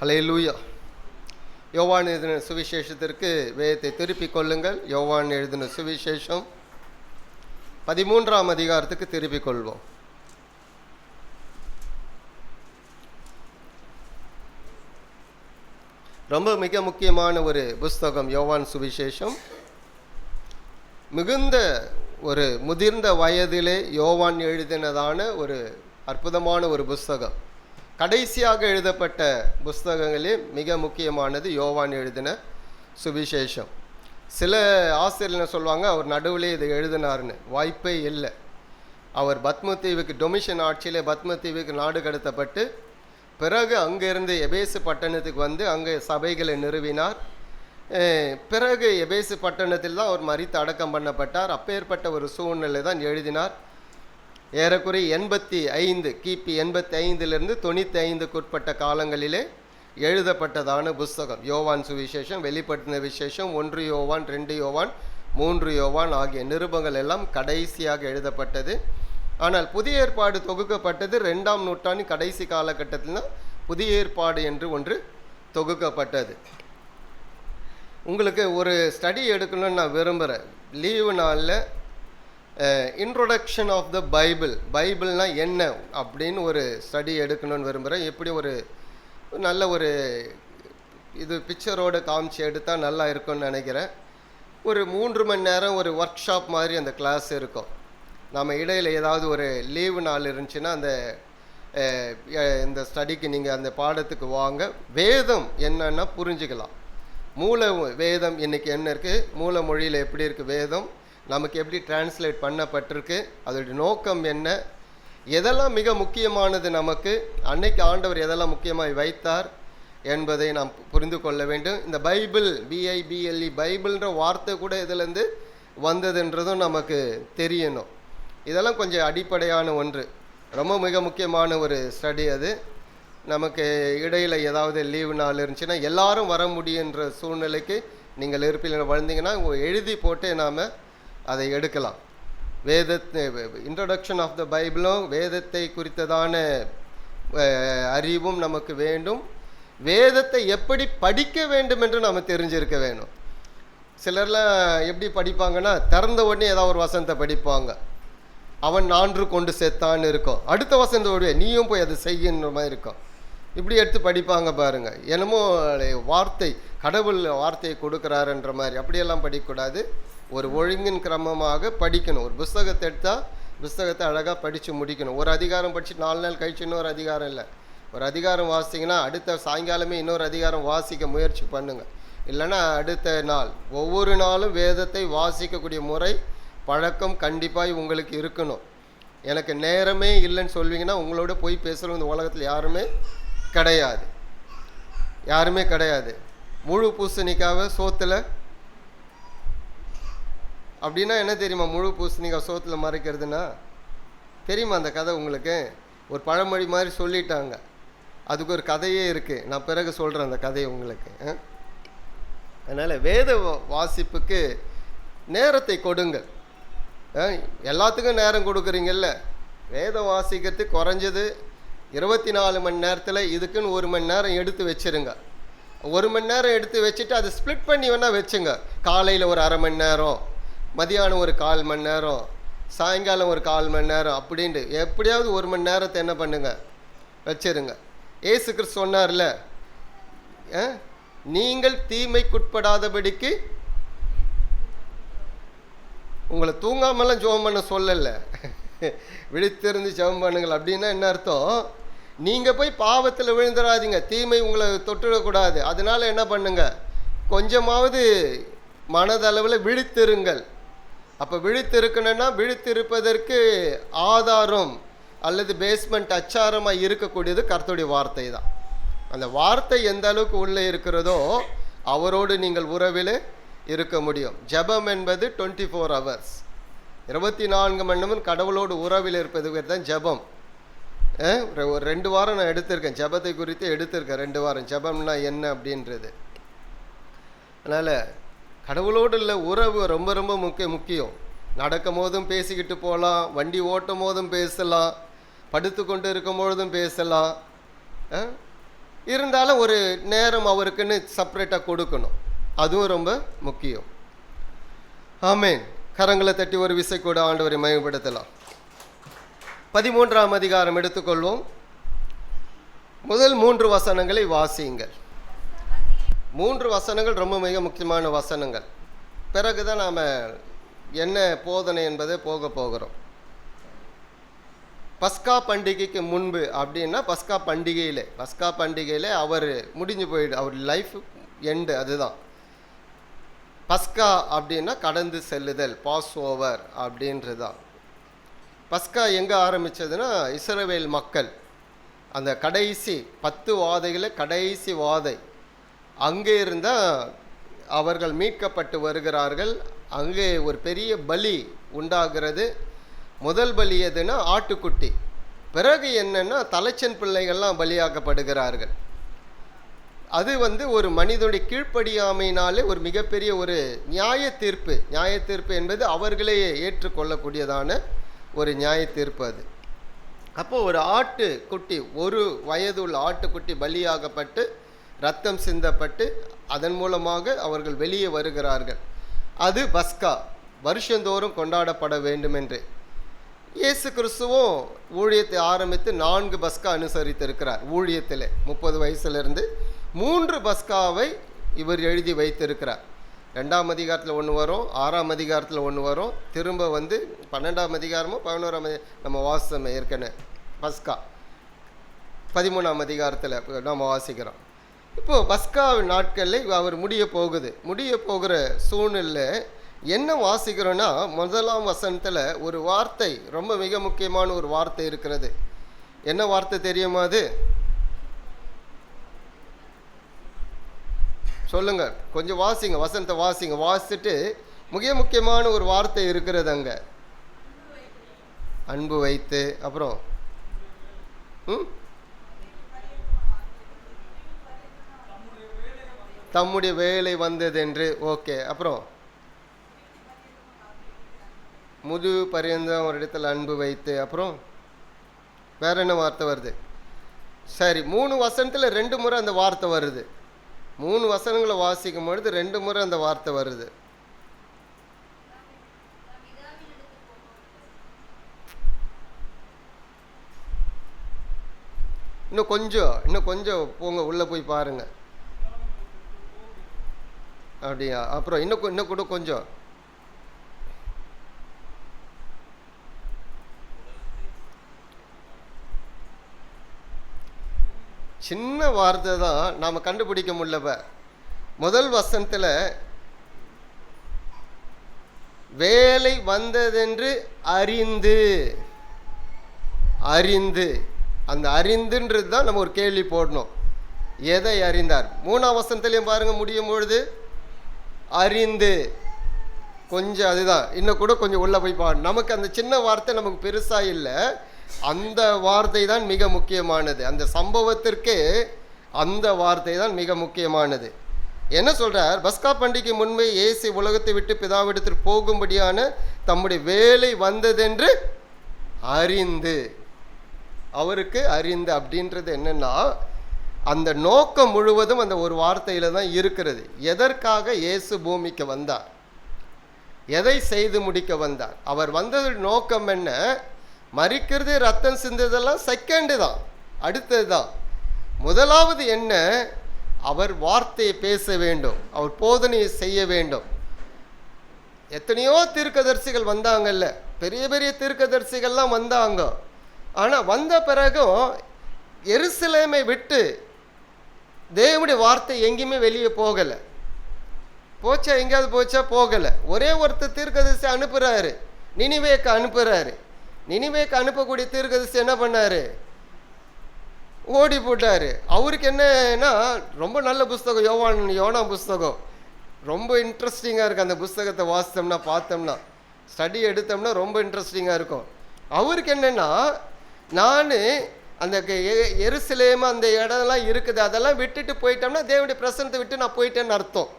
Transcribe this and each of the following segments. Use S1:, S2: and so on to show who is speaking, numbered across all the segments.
S1: ஹல்லேலூயா. யோவான் எழுதின சுவிசேஷத்திற்கு வேதத்தை திருப்பிக் கொள்ளுங்கள். யோவான் எழுதின சுவிசேஷம் 13ஆம் அதிகாரத்துக்கு திருப்பிக் கொள்வோம். ரொம்ப மிக முக்கியமான ஒரு புஸ்தகம் யோவான் சுவிசேஷம். மிகுந்த ஒரு முதிர்ந்த வயதிலே யோவான் எழுதினதான ஒரு அற்புதமான ஒரு புஸ்தகம். கடைசியாக எழுதப்பட்ட புஸ்தகங்களே மிக முக்கியமானது யோவான் எழுதின சுவிசேஷம். சில ஆசிரியர் சொல்லுவாங்க அவர் நடுவில் இதை எழுதினார்னு. வாய்ப்பே இல்லை. அவர் பத்மதீவுக்கு டொமிஷன் ஆட்சியிலே பத்மதீவுக்கு நாடு கடத்தப்பட்டு பிறகு அங்கிருந்து எபேசு பட்டணத்துக்கு வந்து அங்கே சபைகளை நிறுவினார். பிறகு எபேசு பட்டணத்தில் தான் அவர் மரித்து அடக்கம் பண்ணப்பட்டார். அப்பேற்பட்ட ஒரு சூழ்நிலை தான் எழுதினார். ஏறக்குறைய 85 கிபி 85 95க்கு உட்பட்ட காலங்களிலே எழுதப்பட்டதான புஸ்தகம் யோவான் சுவிசேஷம். வெளிப்படுத்தின விசேஷம் 1 யோவான் 2 யோவான் 3 யோவான் ஆகிய நிருபங்கள் எல்லாம் கடைசியாக எழுதப்பட்டது. ஆனால் புதிய ஏற்பாடு தொகுக்கப்பட்டது 2ஆம் நூற்றாண்டின் கடைசி காலகட்டத்தில் தான் புதிய ஏற்பாடு என்று ஒன்று தொகுக்கப்பட்டது. உங்களுக்கு ஒரு ஸ்டடி எடுக்கணும்னு நான் விரும்புகிறேன். லீவு நாளில் இன்ட்ரோடக்ஷன் ஆஃப் த பைபிள்னால் என்ன அப்படின்னு ஒரு ஸ்டடி எடுக்கணும்னு விரும்புகிறேன். எப்படி ஒரு நல்ல ஒரு இது பிக்சரோடு காமிச்சு எடுத்தால் நல்லா இருக்கும்னு நினைக்கிறேன். ஒரு 3 மணி நேரம் ஒரு ஒர்க் ஷாப் மாதிரி அந்த கிளாஸ் இருக்கும். நம்ம இடையில் ஏதாவது ஒரு லீவு நாள் இருந்துச்சுன்னா அந்த இந்த ஸ்டடிக்கு நீங்கள் அந்த பாடத்துக்கு வாங்க. வேதம் என்னன்னா புரிஞ்சுக்கலாம். மூல வேதம் இன்றைக்கி என்ன இருக்குது, மூல மொழியில் எப்படி இருக்குது வேதம், நமக்கு எப்படி டிரான்ஸ்லேட் பண்ணப்பட்டிருக்கு, அதோடைய நோக்கம் என்ன, எதெல்லாம் மிக முக்கியமானது, நமக்கு அன்னைக்கு ஆண்டவர் எதெல்லாம் முக்கியமாக வைத்தார் என்பதை நாம் புரிந்து கொள்ள வேண்டும். இந்த பைபிள் BIBLE பைபிள்ன்ற வார்த்தை கூட இதிலேருந்து வந்ததுன்றதும் நமக்கு தெரியணும். இதெல்லாம் கொஞ்சம் அடிப்படையான ஒன்று. ரொம்ப மிக முக்கியமான ஒரு ஸ்டடி அது. நமக்கு இடையில் ஏதாவது லீவு நாள் இருந்துச்சுன்னா எல்லாரும் வர முடியுன்ற சூழ்நிலைக்கு நீங்கள் இருப்பில் வந்தீங்கன்னா எழுதி போட்டு நாம் அதை எடுக்கலாம். இன்ட்ரோடக்ஷன் ஆஃப் த பைபிளும் வேதத்தை குறித்ததான அறிவும் நமக்கு வேண்டும். வேதத்தை எப்படி படிக்க வேண்டும் என்று நம்ம தெரிஞ்சிருக்க வேணும். சிலர்லாம் எப்படி படிப்பாங்கன்னா திறந்த உடனே ஏதாவது ஒரு வசனத்தை படிப்பாங்க. அவன் 4 கொண்டு செத்தான்னு இருக்கும். அடுத்த வசனத்தோடைய நீயும் போய் அதை செய்யன்ற மாதிரி இருக்கும். இப்படி எடுத்து படிப்பாங்க பாருங்கள். என்னமோ வார்த்தை கடவுள் வார்த்தையை கொடுக்குறாருன்ற மாதிரி அப்படியெல்லாம் படிக்கக்கூடாது. ஒரு ஒழுங்கின் கிரமமாக படிக்கணும். ஒரு புஸ்தகத்தை எடுத்தால் புஸ்தகத்தை அழகாக படித்து முடிக்கணும். ஒரு அதிகாரம் படித்து 4 நாள் கழிச்சு இன்னொரு அதிகாரம் இல்லை. ஒரு அதிகாரம் வாசிங்கன்னா அடுத்த சாயங்காலமே இன்னொரு அதிகாரம் வாசிக்க முயற்சி பண்ணுங்கள். இல்லைன்னா அடுத்த நாள் ஒவ்வொரு நாளும் வேதத்தை வாசிக்கக்கூடிய முறை பழக்கம் கண்டிப்பாக உங்களுக்கு இருக்கணும். எனக்கு நேரமே இல்லைன்னு சொல்வீங்கன்னா உங்களோட போய் பேசுகிறவங்க இந்த உலகத்தில் யாருமே கிடையாது. முழு பூசணிக்காவை சோத்தில் அப்படின்னா என்ன தெரியுமா? முழு பூசணிக்காய் சோத்தில் மறைக்கிறதுனா தெரியுமா அந்த கதை உங்களுக்கு? ஒரு பழமொழி மாதிரி சொல்லிட்டாங்க. அதுக்கு ஒரு கதையே இருக்குது. நான் பிறகு சொல்கிறேன் அந்த கதையை உங்களுக்கு. அதனால் வேத வாசிப்புக்கு நேரத்தை கொடுங்கள். எல்லாத்துக்கும் நேரம் கொடுக்குறீங்கல்ல. வேதம் வாசிக்கிறதுக்கு குறைஞ்சது 24 மணி நேரத்தில் இதுக்குன்னு 1 மணி நேரம் எடுத்து வச்சுருங்க. 1 மணி நேரம் எடுத்து வச்சுட்டு அதை ஸ்ப்ளிட் பண்ணி வேணால் வச்சுங்க. காலையில் ஒரு அரை மணி நேரம், மதியானம் ஒரு 1/4 மணி நேரம், சாயங்காலம் ஒரு 1/4 மணி நேரம் அப்படின்ட்டு எப்படியாவது 1 மணி நேரத்தை என்ன பண்ணுங்க வச்சுருங்க. ஏசு கிறிஸ்து சொன்னார்ல, நீங்கள் தீமைக்குட்படாதபடிக்கு உங்களை தூங்காமலாம் ஜெபம் பண்ண சொல்லலை, விழித்திருந்து ஜெபம் பண்ணுங்கள். அப்படின்னா என்ன அர்த்தம்? நீங்கள் போய் பாவத்தில் விழுந்துடாதீங்க, தீமை உங்களை தொட்டுவிடக்கூடாது. அதனால் என்ன பண்ணுங்க, கொஞ்சமாவது மனதளவில் விழித்திருங்கள். அப்போ விழித்திருக்கணும்னா விழித்திருப்பதற்கு ஆதாரம் அல்லது பேஸ்மெண்ட் அச்சாரமாக இருக்கக்கூடியது கர்த்தருடைய வார்த்தை தான். அந்த வார்த்தை எந்த அளவுக்கு உள்ளே இருக்கிறதோ அவரோடு நீங்கள் உறவில் இருக்க முடியும். ஜெபம் என்பது 24 hours 24 மணி நேரம் கடவுளோடு உறவில் இருப்பது தான் ஜெபம். ஒரு 2 வாரம் நான் எடுத்திருக்கேன், ஜெபத்தை குறித்து எடுத்திருக்கேன் 2 வாரம். ஜெபம்னா என்ன அப்படின்றது. அதனால் கடவுளோடு உள்ள உறவு ரொம்ப ரொம்ப முக்கியம். நடக்கும் போதும் பேசிக்கிட்டு போகலாம், வண்டி ஓட்டும் போதும் பேசலாம், படுத்து கொண்டு இருக்கும் பொழுதும் பேசலாம். இருந்தாலும் ஒரு நேரம் அவருக்குன்னு செப்பரேட்டாக கொடுக்கணும். அதுவும் ரொம்ப முக்கியம். ஆமென். கரங்களை தட்டி ஒரு விசை கூட ஆண்டவரை மகிமைப்படுத்தலாம். 13ஆம் அதிகாரம் எடுத்துக்கொள்வோம். முதல் 3 வசனங்களை வாசியுங்கள். 3 வசனங்கள் ரொம்ப மிக முக்கியமான வசனங்கள். பிறகுதான் நாம் என்ன போதனை என்பதை போகிறோம். பஸ்கா பண்டிகைக்கு முன்பு அப்படின்னா பஸ்கா பண்டிகையில் அவர் முடிஞ்சு போயிடு, அவர் லைஃப் எண்டு. அதுதான் பஸ்கா அப்படின்னா கடந்து செல்லுதல், பாஸ் ஓவர் அப்படின்றதுதான். பஸ்கா எங்கே ஆரம்பித்ததுன்னா இஸ்ரவேல் மக்கள் அந்த கடைசி 10 வாதைகளில் கடைசி வாதை அங்கே இருந்தால் அவர்கள் மீட்கப்பட்டு வருகிறார்கள். அங்கே ஒரு பெரிய பலி உண்டாகிறது. முதல் பலி எதுனா ஆட்டுக்குட்டி. பிறகு என்னன்னா தலைச்சன் பிள்ளைகள்லாம் பலியாக்கப்படுகிறார்கள். அது ஒரு மனிதனுடைய கீழ்ப்படியாமையினாலே ஒரு மிகப்பெரிய ஒரு நியாய தீர்ப்பு என்பது அவர்களே ஏற்றுக்கொள்ளக்கூடியதான ஒரு நியாய தீர்ப்பு அது. அப்போது ஒரு ஆட்டுக்குட்டி, 1 வயதுள்ள ஆட்டுக்குட்டி பலியாகப்பட்டு ரத்தம் சிந்தப்பட்டு அதன் மூலமாக அவர்கள் வெளியே வருகிறார்கள். அது பஸ்கா, வருஷந்தோறும் கொண்டாடப்பட வேண்டும் என்று. இயேசு கிறிஸ்துவும் ஊழியத்தை ஆரம்பித்து 4 பஸ்கா அனுசரித்திருக்கிறார். ஊழியத்தில் 30 வயசுலேருந்து 3 பஸ்காவை இவர் எழுதி வைத்திருக்கிறார். 2ஆம் அதிகாரத்தில் 1 வரும், 6ஆம் அதிகாரத்தில் 1 வரும், திரும்ப 12ஆம் அதிகாரமோ 11ஆம் நம்ம வாசம் ஏற்கனவே பஸ்கா 13ஆம் அதிகாரத்தில் நம்ம வாசிக்கிறோம். இப்போது பஸ்கா நாட்களில் அவர் முடிய போகிற சூழ்நிலை என்ன வாசிக்கிறோன்னா, 1ஆம் வசனத்தில் ஒரு வார்த்தை, ரொம்ப மிக முக்கியமான ஒரு வார்த்தை இருக்கிறது. என்ன வார்த்தை தெரியுமா? அது சொல்லுங்க, கொஞ்சம் வாசிங்க, வசனத்தை வாசிச்சுட்டு மிக முக்கியமான ஒரு வார்த்தை இருக்கிறது அங்கே. அன்பு வைத்து, அப்புறம் தம்முடைய வேலை வந்தது என்று. ஓகே, அப்புறம் முது பரியந்தம் ஒரு இடத்துல அன்பு வைத்து, அப்புறம் வேற என்ன வார்த்தை வருது? சரி, 3 வசனத்தில் 2 முறை அந்த வார்த்தை வருது. 3 வசனங்களை வாசிக்கும் பொழுது 2 முறை அந்த வார்த்தை வருது. இன்னும் கொஞ்சம் போங்க, உள்ளே போய் பாருங்க. அப்படியா? அப்புறம் இன்னும் கூட கொஞ்சம். சின்ன வார்த்தை தான், நாம் கண்டுபிடிக்க முடியல. முதல் வசனத்தில் வேலை வந்ததென்று அறிந்து, அந்த அறிந்துன்றது தான் நம்ம ஒரு கேள்வி போடணும். எதை அறிந்தார்? 3ஆம் வசனத்துலேயும் பாருங்கள், முடியும் பொழுது அறிந்து. கொஞ்சம் அதுதான், இன்னும் கூட கொஞ்சம் உள்ளே போய் பாடு. நமக்கு அந்த சின்ன வார்த்தை நமக்கு பெருசாக இல்லை, அந்த வார்த்தை தான் மிக முக்கியமானது. அந்த சம்பவத்திற்கு அந்த வார்த்தை தான் மிக முக்கியமானது. என்ன சொல்கிறார்? பஸ்கா பண்டிகை முன்பே இயேசு உலகத்தை விட்டு பிதாவிடத்திற்கு போகும்படியான தம்முடைய வேலை வந்ததென்று அறிந்து. அவருக்கு அறிந்து அப்படின்றது என்னன்னா, அந்த நோக்கம் முழுவதும் அந்த ஒரு வார்த்தையில் தான் இருக்கிறது. எதற்காக இயேசு பூமிக்கு வந்தார், எதை செய்து முடிக்க வந்தார்? அவர் வந்தது நோக்கம் என்ன? மரிக்கிறது, ரத்தம் சிந்ததெல்லாம் செகண்டு தான், அடுத்தது தான். முதலாவது என்ன? அவர் வார்த்தையை பேச வேண்டும், அவர் போதனையை செய்ய வேண்டும். எத்தனையோ தீர்க்கதரிசிகள் வந்தாங்கல்ல, பெரிய பெரிய தீர்க்கதரிசிகள்லாம் வந்தாங்க. ஆனால் வந்த பிறகும் எருசலேமை விட்டு தேவனுடைய வார்த்தை எங்கேயுமே வெளியே போகலை. போச்சா? எங்கேயாவது போச்சா? போகலை. ஒரே ஒருத்தர் தீர்க்கதரிசி அனுப்புகிறாரு, நினிவேக்கு அனுப்புகிறாரு. நினிவேக்கு அனுப்பக்கூடிய தீர்க்கதரிசி என்ன பண்ணார்? ஓடி போட்டார். அவருக்கு என்னன்னா, ரொம்ப நல்ல புஸ்தகம் யோனா புஸ்தகம், ரொம்ப இன்ட்ரெஸ்டிங்காக இருக்குது. அந்த புஸ்தகத்தை வாசித்தோம்னா, பார்த்தோம்னா, ஸ்டடி எடுத்தோம்னா ரொம்ப இன்ட்ரெஸ்டிங்காக இருக்கும். அவருக்கு என்னென்னா, நான் அந்த எருசலேம் அந்த இடம்லாம் இருக்குது, அதெல்லாம் விட்டுட்டு போயிட்டோம்னா தேவனுடைய பிரசன்னத்தை விட்டு நான் போயிட்டேன்னு அர்த்தம்.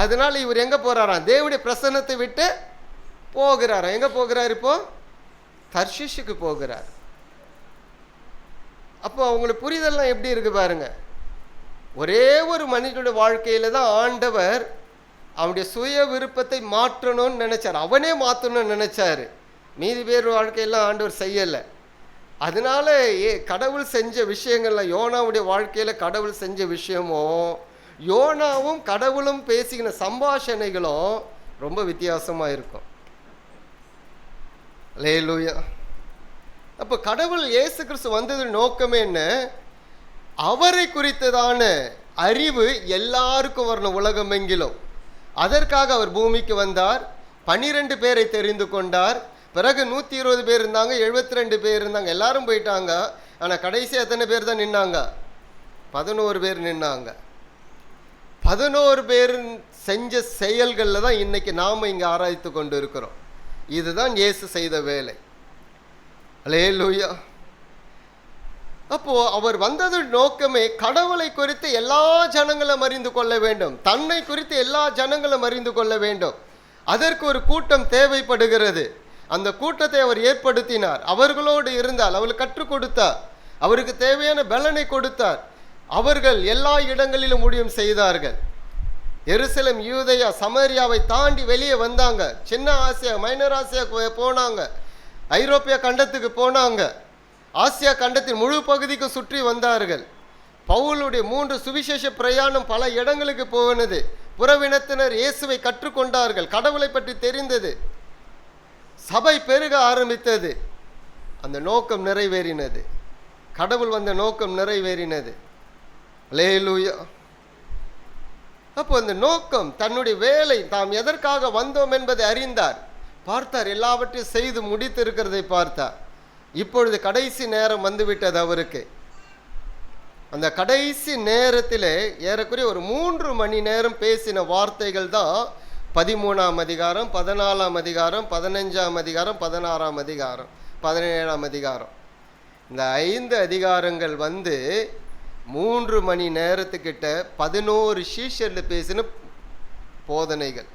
S1: அதனால் இவர் எங்கே போகிறாராம்? தேவனுடைய பிரசன்னத்தை விட்டு போகிறாராம். எங்கே போகிறார்? இப்போது தர்ஷீஷுக்கு போகிறார். அப்போ அவங்களுக்கு புரிதல்லாம் எப்படி இருக்குது பாருங்க. ஒரே ஒரு மனிதனுடைய வாழ்க்கையில தான் ஆண்டவர் அவனுடைய சுய விருப்பத்தை மாற்றணும்னு நினைச்சார். அவனே மாற்றணும்னு நினைச்சாரு. மீதி பேர் வாழ்க்கையெல்லாம் ஆண்டவர் செய்யலை. அதனால கடவுள் செஞ்ச விஷயங்கள்ல, யோனாவுடைய வாழ்க்கையில கடவுள் செஞ்ச விஷயமும் யோனாவும் கடவுளும் பேசிக்கின சம்பாஷணைகளும் ரொம்ப வித்தியாசமா இருக்கும். அல்லேலூயா. அப்போ கடவுள் இயேசு கிறிஸ்து வந்தது நோக்கமே என்ன? அவரை குறித்ததான அறிவு எல்லாருக்கும் வரணும், உலகமெங்கிலும். அதற்காக அவர் பூமிக்கு வந்தார். 12 பேரை தெரிந்து கொண்டார். பிறகு 120 பேர் இருந்தாங்க, 72 பேர் இருந்தாங்க, எல்லாரும் போயிட்டாங்க. ஆனால் கடைசி எத்தனை பேர் தான் நின்னாங்க? 11 பேர் நின்னாங்க. 11 பேர் செஞ்ச செயல்களில் தான் இன்னைக்கு நாம் இங்கே ஆராய்த்து கொண்டு இருக்கிறோம். இதுதான் இயேசு செய்த வேலை. அல்லேலூயா. அப்போ அவர் வந்தது நோக்கமே கடவுளை குறித்து எல்லா ஜனங்களும் அறிந்து கொள்ள வேண்டும், தன்னை குறித்து எல்லா ஜனங்களும் அறிந்து கொள்ள வேண்டும். அதற்கு ஒரு கூட்டம் தேவைப்படுகிறது. அந்த கூட்டத்தை அவர் ஏற்படுத்தினார். அவர்களோடு இருந்தால் அவர்களுக்கு கற்றுக் கொடுத்தார். அவருக்கு தேவையான பலனை கொடுத்தார். அவர்கள் எல்லா இடங்களிலும் ஊழியம் செய்தார்கள். எருசலேம், யூதேயா, சமரியாவை தாண்டி வெளியே வந்தாங்க. சின்ன ஆசியா, மைனர் ஆசியா போனாங்க. ஐரோப்பிய கண்டத்துக்கு போனாங்க. ஆசியா கண்டத்தின் முழு பகுதிக்கு சுற்றி வந்தார்கள். பவுலுடைய 3 சுவிசேஷ பிரயாணம் பல இடங்களுக்கு போனது. புறவினத்தினர் இயேசுவை கற்றுக்கொண்டார்கள். கடவுளை பற்றி தெரிந்தது. சபை பெருக ஆரம்பித்தது. அந்த நோக்கம் நிறைவேறினது. கடவுள் வந்த நோக்கம் நிறைவேறினது. அல்லேலூயா. அப்போ அந்த நோக்கம், தன்னுடைய வேலை, தாம் எதற்காக வந்தோம் என்பதை அறிந்தார். பார்த்தார், எல்லாவற்றையும் செய்து முடித்து இருக்கிறதை பார்த்தார். இப்பொழுது கடைசி நேரம் வந்துவிட்டது அவருக்கு. அந்த கடைசி நேரத்தில் ஏறக்குறைய ஒரு 3 மணி நேரம் பேசின வார்த்தைகள் தான் 13ஆம் அதிகாரம், 14ஆம் அதிகாரம், 15ஆம் அதிகாரம், 16ஆம் அதிகாரம், 17ஆம் அதிகாரம். இந்த 5 அதிகாரங்கள் 3 மணி நேரத்துக்கிட்ட 11 சீஷரில் பேசின போதனைகள்.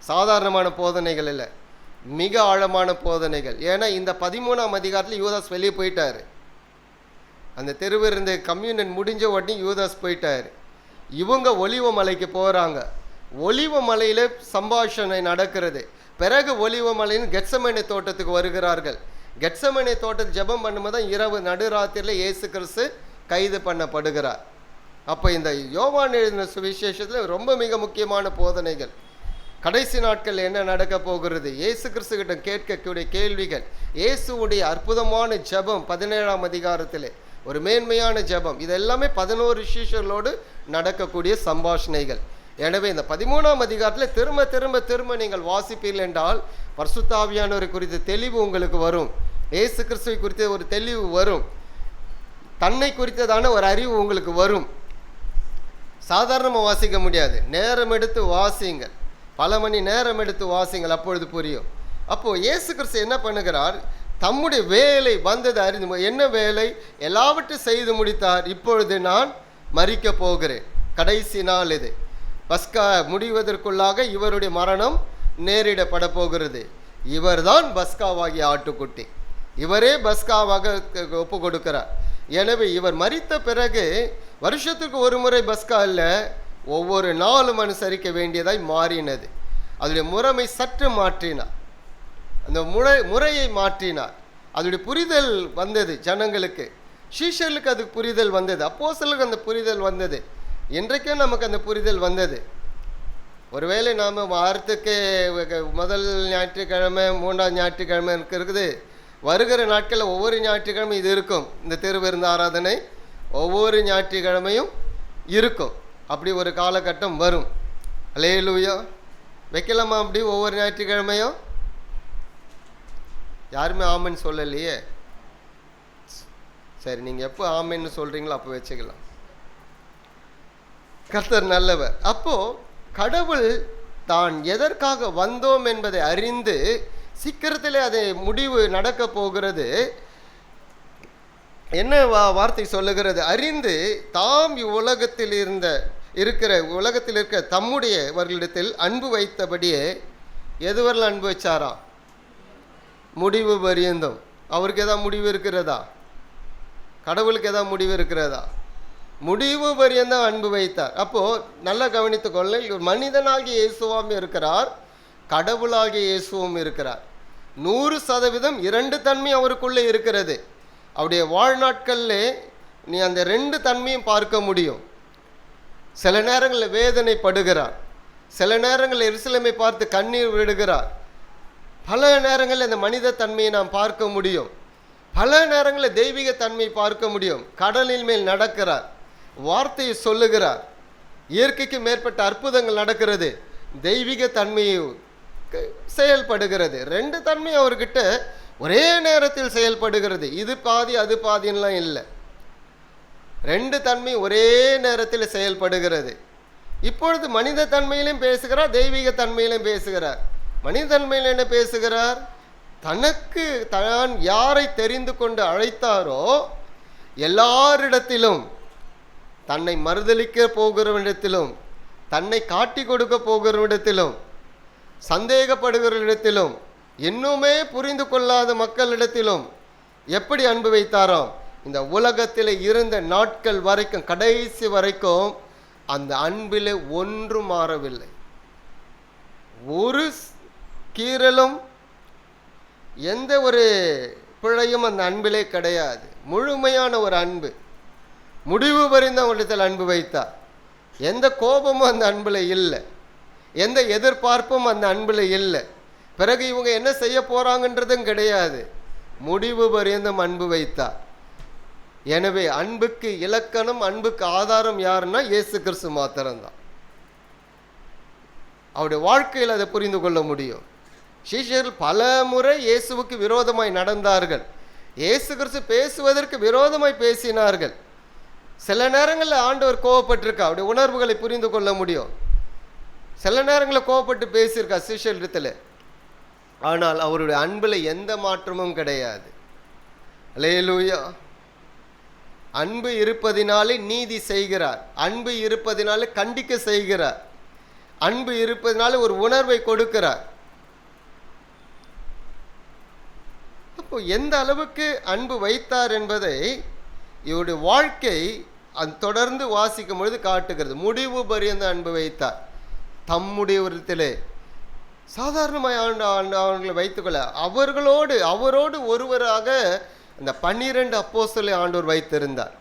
S1: சாதாரணமான போதனைகள் இல்லை, மிக ஆழமான போதனைகள். ஏன்னா இந்த 13ஆம் அதிகாரத்தில் யூதாஸ் வெளியே போயிட்டாரு. அந்த தெருவிருந்த கம்யூனியன் முடிஞ்ச உடனே யூதாஸ் போயிட்டாரு. இவங்க ஒலிவ மலைக்கு போகிறாங்க. ஒலிவ மலையில் சம்பாஷணை நடக்கிறது. பிறகு ஒலிவ மலையின் கெத்சமனே தோட்டத்துக்கு வருகிறார்கள். கெத்சமனே தோட்டத்தில் ஜெபம் பண்ணும்போது தான் இரவு நடுராத்திரியில் இயேசு கிறிஸ்து கைது பண்ணப்படுகிறார். அப்போ இந்த யோவான் எழுதின சுவிசேஷத்தில் ரொம்ப மிக முக்கியமான போதனைகள். கடைசி நாட்கள் என்ன நடக்க போகிறது, இயேசு கிறிஸ்து கிட்ட கேட்கக்கூடிய கேள்விகள், இயேசுவுடைய அற்புதமான ஜெபம் 17ஆம் அதிகாரத்தில் ஒரு மேன்மையான ஜெபம், இதெல்லாமே 11 சீஷர்களோடு நடக்கக்கூடிய சம்பாஷணைகள். எனவே இந்த 13ஆம் அதிகாரத்தில் திரும்ப திரும்ப திரும்ப நீங்கள் வாசிப்பீர்கள் என்றால் பரிசுத்த ஆவியானவரை குறித்த தெளிவு உங்களுக்கு வரும். இயேசு கிறிஸ்துவை குறித்த ஒரு தெளிவு வரும். தன்னை குறித்ததான ஒரு அறிவு உங்களுக்கு வரும். சாதாரணமாக வாசிக்க முடியாது, நேரம் எடுத்து வாசிங்கள், பல மணி நேரம் எடுத்து வாசிங்கள், அப்பொழுது புரியும். அப்போது இயேசு கிறிஸ்து என்ன பண்ணுகிறார், தம்முடைய வேலை வந்தது அறிந்து, என்ன வேலை, எல்லாவற்றையும் செய்து முடித்தார். இப்பொழுது நான் மரிக்க போகிறேன், கடைசி நாள் இது, பஸ்கா முடிவதற்குள்ளாக இவருடைய மரணம் நேரிடப்பட போகிறது. இவர்தான் பஸ்காவாகிய ஆட்டுக்குட்டி, இவரே பஸ்காவாக ஒப்பு கொடுக்கிறார். எனவே இவர் மரித்த பிறகு வருஷத்துக்கு ஒரு முறை பஸ்கா இல்லை, ஒவ்வொரு நாளும் அனுசரிக்க வேண்டியதாய் மாறினது. அதனுடைய முறைமை சற்று மாற்றினார், அந்த முறையை மாற்றினார். அதனுடைய புரிதல் வந்தது ஜனங்களுக்கு, சீஷர்களுக்கு அது புரிதல் வந்தது, அப்போஸ்தலருக்கு அந்த புரிதல் வந்தது. இன்றைக்கும் நமக்கு அந்த புரிதல் வந்தது. ஒருவேளை நாம் வாரத்துக்கு முதல் ஞாயிற்றுக்கிழமை, 3ஆம் ஞாயிற்றுக்கிழமை இருக்குது, வருகிற நாட்களில் ஒவ்வொரு ஞாயிற்றுக்கிழமை இது இருக்கும். இந்த திருவிருந்து ஆராதனை ஒவ்வொரு ஞாயிற்றுக்கிழமையும் இருக்கும். அப்படி ஒரு காலகட்டம் வரும். அல்லேலூயா. வைக்கலாமா அப்படி ஒவ்வொரு ஞாயிற்றுக்கிழமையும்? யாருமே ஆமென்னு சொல்லலையே. சரி, நீங்கள் எப்போ ஆமென்னு சொல்கிறீங்களோ அப்போ வச்சுக்கலாம். கர்த்தர் நல்லவர். அப்போது கடவுள் தான் எதற்காக வந்தோம் என்பதை அறிந்து சீக்கிரத்திலே அதை முடிவு நடக்க போகிறது. என்ன வார்த்தை சொல்லுகிறது, அறிந்து தாம் இவ்வுலகத்தில் உலகத்தில் இருக்க தம்முடையவர்களிடத்தில் அன்பு வைத்தபடியே எதுவரையில் அன்பு வச்சாரா? முடிவு பரியந்தம். அவருக்கு எதாவது முடிவு இருக்கிறதா? கடவுளுக்கு எதாவது முடிவு இருக்கிறதா? முடிவு பரியந்தம் அன்பு வைத்தார். அப்போ நல்லா கவனித்துக் கொள்ள, இவர் மனிதனாகிய இயேசுவும் இருக்கிறார், கடவுளாகிய இயேசுவும் இருக்கிறார். 100% இரண்டு தன்மை அவருக்குள்ளே இருக்கிறது. அவருடைய வாழ்நாட்களில் நீ அந்த ரெண்டு தன்மையும் பார்க்க முடியும். சில நேரங்களில் வேதனைப்படுகிறார், சில நேரங்களில் எருசலேமை பார்த்து கண்ணீர் விடுகிறார். பல நேரங்களில் இந்த மனித தன்மையை நாம் பார்க்க முடியும், பல நேரங்களில் தெய்வீக தன்மையை பார்க்க முடியும். கடலின் மேல் நடக்கிறார், வார்த்தையை சொல்லுகிறார், இயற்கைக்கு மேற்பட்ட அற்புதங்கள் நடக்கிறது, தெய்வீக தன்மையை செயல்படுகிறது. ரெண்டு தன்மை அவர்கிட்ட ஒரே நேரத்தில் செயல்படுகிறது. இது பாதி அது பாதின்லாம் இல்லை, ரெண்டு தன்மை ஒரே நேரத்தில் செயல்படுகிறது. இப்பொழுது மனித தன்மையிலும் பேசுகிறார், தெய்வீக தன்மையிலும் பேசுகிறார். மனித தன்மையில் என்ன பேசுகிறார்? தனக்கு தான் யாரை தெரிந்து கொண்டு அழைத்தாரோ எல்லாரிடத்திலும், தன்னை மறுதலிக்க போகிறவனிடத்திலும், தன்னை காட்டி கொடுக்க போகிறவனிடத்திலும், சந்தேகப்படுகிறவரிடத்திலும், இன்னுமே புரிந்து கொள்ளாத மக்களிடத்திலும் எப்படி அன்பு வைத்தாராம்? இந்த உலகத்தில் இருந்த நாட்கள் வரைக்கும், கடைசி வரைக்கும் அந்த அன்பில் ஒன்றும் மாறவில்லை. ஒரு கீறலும் எந்த ஒரு பிழையும் அந்த அன்பிலே கிடையாது. முழுமையான ஒரு அன்பு, முடிவு பரிந்த அவரிடத்தில் அன்பு வைத்தார். எந்த கோபமும் அந்த அன்பில் இல்லை, எந்த எதிர்பார்ப்பும் அந்த அன்பில் இல்லை. பிறகு இவங்க என்ன செய்ய போகிறாங்கன்றதும் கிடையாது, முடிவு பரியந்தம் அன்பு வைத்தார். எனவே அன்புக்கு இலக்கணம், அன்புக்கு ஆதாரம் யாருன்னா இயேசு கிறிஸ்து மாத்திரம்தான். அவருடைய வாழ்க்கையில் அதை புரிந்து கொள்ள முடியும். சீஷர்கள் பல முறை இயேசுவுக்கு விரோதமாய் நடந்தார்கள், இயேசு கிறிஸ்து பேசுவதற்கு விரோதமாய் பேசினார்கள். சில நேரங்களில் ஆண்டவர் கோவப்பட்டிருக்கா, அவருடைய உணர்வுகளை புரிந்து கொள்ள முடியும். சில நேரங்களில் கோவப்பட்டு பேசியிருக்கா சீஷரிடத்தில். ஆனால் அவருடைய அன்பில் எந்த மாற்றமும் கிடையாது. அல்லேலூயா. அன்பு இருப்பதினாலே நீதி செய்கிறார், அன்பு இருப்பதினாலே கண்டிக்க செய்கிறார், அன்பு இருப்பதினாலே ஒரு உணர்வை கொடுக்கிறார். அப்போ எந்த அளவுக்கு அன்பு வைத்தார் என்பதை இவருடைய வாழ்க்கை தொடர்ந்து வாசிக்கும் பொழுது காட்டுகிறது. முடிவு பரியந்த அன்பு வைத்தார். தம்முடைய விதத்திலே சாதாரணமாக அவர்களை வைத்துக்கொள்ள, அவரோடு ஒருவராக அந்த 12 அப்போஸ்தலரை ஆண்டவர் வைத்திருந்தார்.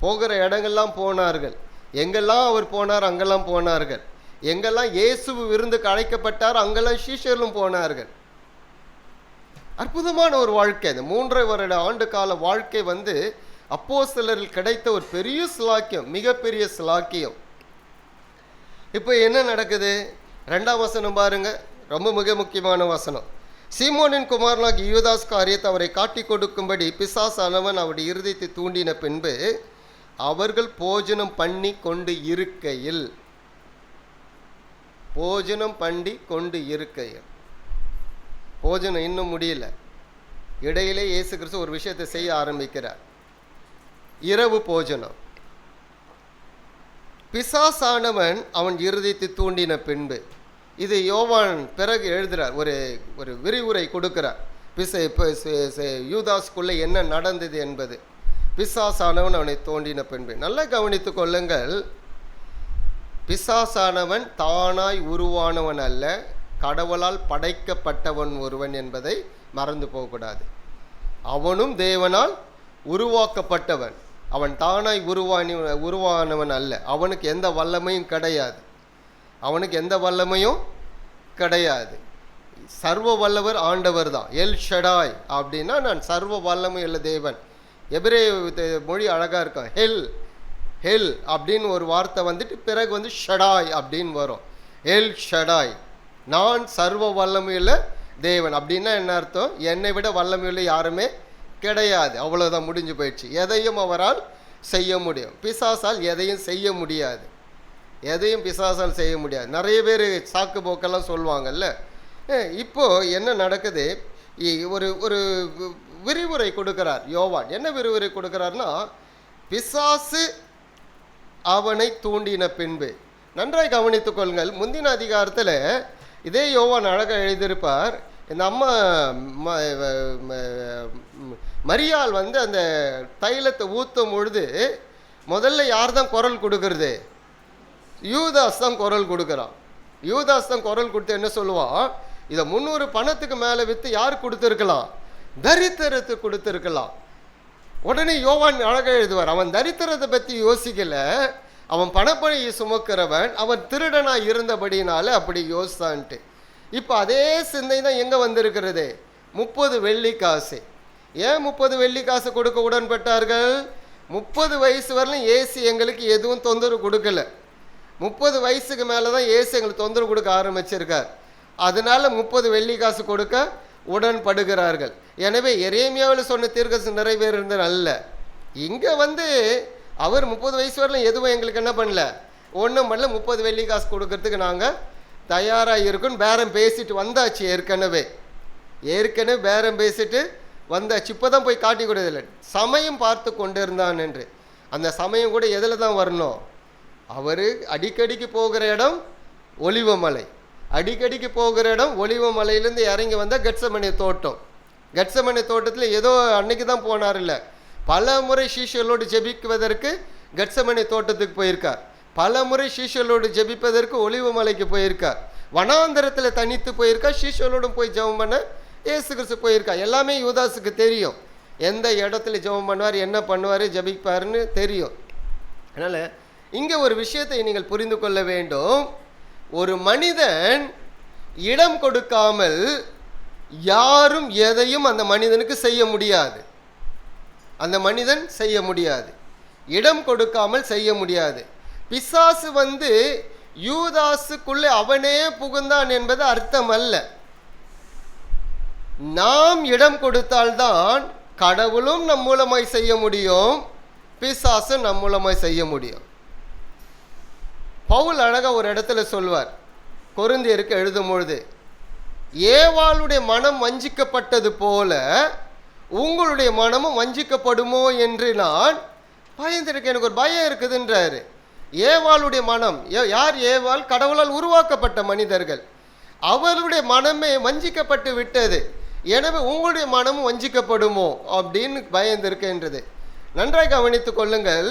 S1: போகிற இடங்கள்லாம் போனார்கள், எங்கெல்லாம் அவர் போனார் அங்கெல்லாம் போனார்கள், எங்கெல்லாம் இயேசு விருந்துக்கு அழைக்கப்பட்டார் அங்கெல்லாம் சீஷர்களும் போனார்கள். அற்புதமான ஒரு வாழ்க்கை. அந்த 3.5 வருட ஆண்டு கால வாழ்க்கை அப்போஸ்தலரில் கிடைத்த ஒரு பெரிய சிலாக்கியம், மிகப்பெரிய சிலாக்கியம். இப்போ என்ன நடக்குது? 2ஆம் வசனம் பாருங்க, ரொம்ப மிக முக்கியமான வசனம். சீமோனின் குமாரனாகிய யூதாஸ் காரியத்தை அவரை காட்டி கொடுக்கும்படி பிசாசானவன் அவருடைய இருதயத்தை தூண்டின பின்பு அவர்கள் போஜனம் பண்ணி கொண்டு இருக்கையில், போஜனம் இன்னும் முடியல, இடையிலே இயேசு கிறிஸ்து ஒரு விஷயத்தை செய்ய ஆரம்பிக்கிறார். இரவு போஜனம். பிசாசானவன் அவன் இருதயத்தை தூண்டின பின்பு, இது யோவான் பிறகு எழுதுகிறார், ஒரு விரிவுரை கொடுக்கிறார். யூதாஸ்குள்ளே என்ன நடந்தது என்பது. பிசாசானவன் அவனை தோண்டின பின்பு, நல்லா கவனித்து கொள்ளுங்கள். பிசாசானவன் தானாய் உருவானவன் அல்ல, கடவுளால் படைக்கப்பட்டவன் ஒருவன் என்பதை மறந்து போகக்கூடாது. அவனும் தேவனால் உருவாக்கப்பட்டவன், அவன் தானாய் உருவானவன் அல்ல. அவனுக்கு எந்த வல்லமையும் கிடையாது, சர்வ வல்லவர் ஆண்டவர் தான். எல் ஷடாய் அப்படின்னா நான் சர்வ வல்லமை உள்ள தேவன். எபிரே மொழி அழகாக இருக்கும். ஹெல் அப்படின்னு ஒரு வார்த்தை பிறகு ஷடாய் அப்படின்னு வரும். எல் ஷடாய், நான் சர்வ வல்லமையுள்ள தேவன். அப்படின்னா என்ன அர்த்தம்? என்னை விட வல்லமையுள்ள யாருமே கிடையாது, அவ்வளோதான், முடிஞ்சு போயிடுச்சு. எதையும் அவரால் செய்ய முடியும், பிசாசால் எதையும் செய்ய முடியாது. நிறைய பேர் சாக்கு போக்கெல்லாம் சொல்லுவாங்கல்ல. இப்போ என்ன நடக்குது? ஒரு விரிவுரை கொடுக்கிறார் யோவான். என்ன விரிவுரை கொடுக்கிறார்னா, பிசாசு அவனை தூண்டின பின்பு. நன்றாய் கவனித்துக் கொள்ளுங்கள். முந்தின அதிகாரத்தில் இதே யோவான் அழகாக எழுதியிருப்பார். இந்த அம்மா மரியாள் அந்த தைலத்தை ஊற்றும் பொழுது முதல்ல யார் தான் குரல் கொடுக்கறது? யூதாஸ் தான் குரல் கொடுக்குறான். யூதாஸ் தான் குரல் கொடுத்து என்ன சொல்லுவான்? இதை 300 பணத்துக்கு மேலே விற்று யார் கொடுத்துருக்கலாம்? தரித்திரத்துக்கு கொடுத்துருக்கலாம். உடனே யோவான் அழகாக எழுதுவார், அவன் தரித்திரத்தை பற்றி யோசிக்கல, அவன் பணப்பணியை சுமக்கிறவன், அவன் திருடனாக இருந்தபடினால அப்படி யோசித்தான்ட்டு. இப்போ அதே சிந்தை தான் எங்கே வந்திருக்கிறது? 30 வெள்ளி காசு. ஏன் 30 வெள்ளி காசு கொடுக்க உடன்பட்டார்கள்? 30 வயசு வரலும் ஏசு எங்களுக்கு எதுவும் தொந்தரவு கொடுக்கல. 30 வயசுக்கு மேலே தான் ஏசு எங்களுக்கு தொந்தரவு கொடுக்க ஆரம்பிச்சிருக்கார். அதனால 30 வெள்ளி காசு கொடுக்க உடன்படுகிறார்கள். எனவே எரேமியாவில் சொன்ன தீர்க்கதரிசனம் நிறைவேறுறது அல்ல. இங்கே அவர் 30 வயசு வரலும் எதுவும் எங்களுக்கு என்ன பண்ணல, ஒன்றும் பண்ணல. 30 வெள்ளி காசு கொடுக்கறதுக்கு நாங்கள் தயாராக இருக்குன்னு பேரம் பேசிட்டு வந்தாச்சு. ஏற்கனவே பேரம் பேசிட்டு வந்தாச்சு. இப்போ தான் போய் காட்டி கொடுதில்லை, சமயம் பார்த்து கொண்டு இருந்தான் என்று. அந்த சமயம் கூட எதில் தான் வரணும்? அவர் அடிக்கடிக்கு போகிற இடம் ஒலிவமலை. அடிக்கடிக்கு போகிற இடம் ஒலிவமலையிலேருந்து இறங்கி வந்தால் கெட்சமனே தோட்டம். கெட்சமனே தோட்டத்தில் ஏதோ அன்னைக்கு தான் போனார் இல்லை, பல முறை சீஷர்களோடு ஜெபிக்குவதற்கு கெட்சமனே தோட்டத்துக்கு போயிருக்கார். பல முறை சீஷர்களோடு ஜெபிப்பதற்கு ஒலிவமலைக்கு போயிருக்கார். வனாந்தரத்தில் தனித்து போயிருக்கார். சீஷர்களோடும் போய் ஜெபம் பண்ண இயேசு கிறிஸ்து போயிருக்கார். எல்லாமே யூதாஸுக்கு தெரியும், எந்த இடத்துல ஜெபம் பண்ணுவார், என்ன பண்ணுவார், ஜெபிப்பாருன்னு தெரியும். அதனால் இங்கே ஒரு விஷயத்தை நீங்கள் புரிந்து கொள்ள வேண்டும். ஒரு மனிதன் இடம் கொடுக்காமல் யாரும் எதையும் அந்த மனிதனுக்கு செய்ய முடியாது. அந்த மனிதன் செய்ய முடியாது, இடம் கொடுக்காமல் செய்ய முடியாது. பிசாசு யூதாசுக்குள்ளே அவனே புகுந்தான் என்பது அர்த்தம் அல்ல. நாம் இடம் கொடுத்தால்தான் கடவுளும் நம் மூலமாய் செய்ய முடியும், பிசாசும் நம் மூலமாய் செய்ய முடியும். பவுல் அழகா ஒரு இடத்துல சொல்வார், கொரிந்தியருக்கு எழுதும் பொழுது, ஏவாளுடைய மனம் வஞ்சிக்கப்பட்டது போல உங்களுடைய மனமும் வஞ்சிக்கப்படுமோ என்று நான் பயந்திருக்கேன். எனக்கு ஒரு பயம் இருக்குதுன்றாரு. ஏவாளுடைய மனம், யார் ஏவாள்? கடவுளால் உருவாக்கப்பட்ட மனிதர்கள். அவர்களுடைய மனமே வஞ்சிக்கப்பட்டு விட்டது. எனவே உங்களுடைய மனமும் வஞ்சிக்கப்படுமோ அப்படின்னு பயந்திருக்கின்றது. நன்றாக கவனித்துக் கொள்ளுங்கள்.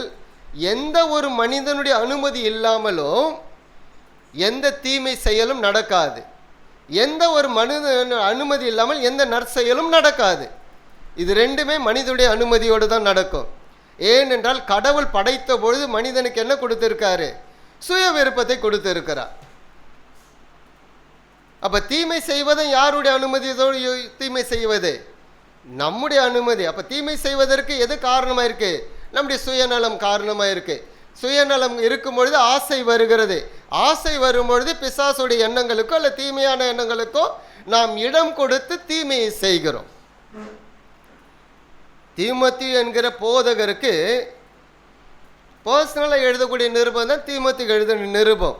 S1: எந்த ஒரு மனிதனுடைய அனுமதி இல்லாமலும் எந்த தீமை செயலும் நடக்காது. எந்த ஒரு மனிதன் அனுமதி இல்லாமல் எந்த நற்செயலும் நடக்காது. இது ரெண்டுமே மனிதனுடைய அனுமதியோடு தான் நடக்கும். ஏனென்றால் கடவுள் படைத்த பொழுது மனிதனுக்கு என்ன கொடுத்திருக்காரு? சுய விருப்பத்தை கொடுத்திருக்கிறார். அப்ப தீமை செய்வதும் யாருடைய அனுமதியோடு தீமை செய்வது? நம்முடைய அனுமதி. அப்ப தீமை செய்வதற்கு எது காரணமா இருக்கு? நம்முடைய சுயநலம் காரணமா இருக்கு. சுயநலம் இருக்கும் பொழுது ஆசை வருகிறது. ஆசை வரும் பொழுது பிசாசுடைய எண்ணங்களுக்கோ அல்ல தீமையான எண்ணங்களுக்கோ நாம் இடம் கொடுத்து தீமையை செய்கிறோம். தீமோத்தேயு என்கிற போதகருக்கு பர்சனலாக எழுதக்கூடிய நிருபம் தான் தீமோத்தேயு எழுதின நிருபம்.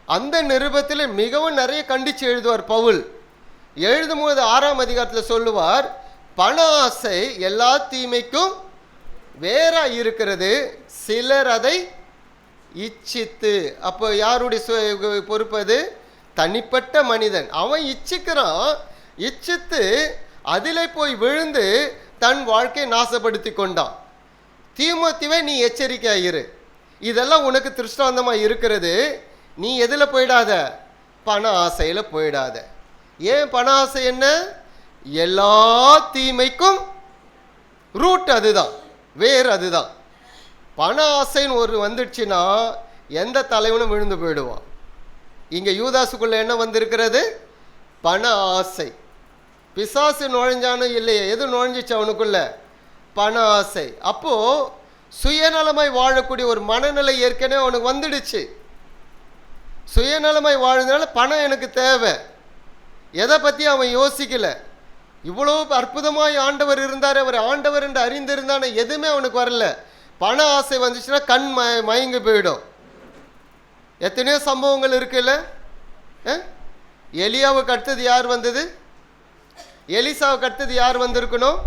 S1: அந்த நிருபத்தில் மிகவும் நிறைய கண்டித்து எழுதுவார் பவுல். எழுதும்போது 6ஆம் அதிகாரத்தில் சொல்லுவார், பண ஆசை எல்லா தீமைக்கும் வேறா இருக்கிறது, சிலர் அதை இச்சித்து. அப்போ யாருடைய பொறுப்பது? தனிப்பட்ட மனிதன். அவன் இச்சிக்கிறான், இச்சித்து அதிலே போய் விழுந்து தன் வாழ்க்கையை நாசப்படுத்தி கொண்டான். தீமோத்தேயுவே நீ எச்சரிக்கையாயிரு, இதெல்லாம் உனக்கு திருஷ்டாந்தமாக இருக்கிறது. நீ எதில் போயிடாத? பண ஆசையில் போயிடாத. ஏன் பண ஆசை என்ன? எல்லா தீமைக்கும் ரூட் அதுதான், வேறு அதுதான். பண ஆசைன்னு ஒரு வந்துடுச்சுன்னா எந்த தலைவனும் விழுந்து போயிடுவான். இங்கே யூதாசுக்குள்ள என்ன வந்திருக்கிறது? பண ஆசை. பிசாசு நுழைஞ்சானும் இல்லையே, எது நுழைஞ்சிச்சு அவனுக்குள்ள? பண ஆசை. அப்போ சுயநலமாய் வாழக்கூடிய ஒரு மனநிலை ஏற்கனவே அவனுக்கு வந்துடுச்சு. சுயநலமாய் வாழ்ந்தனால பணம் எனக்கு தேவை, எதை பற்றி அவன் யோசிக்கல. இவ்வளோ அற்புதமாய் ஆண்டவர் இருந்தார், அவர் ஆண்டவர் என்று அறிந்திருந்தான எதுவுமே அவனுக்கு வரல. பண ஆசை வந்துச்சுன்னா கண் மயங்கி போயிடும். எத்தனையோ சம்பவங்கள் இருக்குல்ல. எலியாவுக்கு அடுத்தது யார் வந்தது? எலிசாவுக்கு அடுத்தது யார் வந்திருக்கணும்?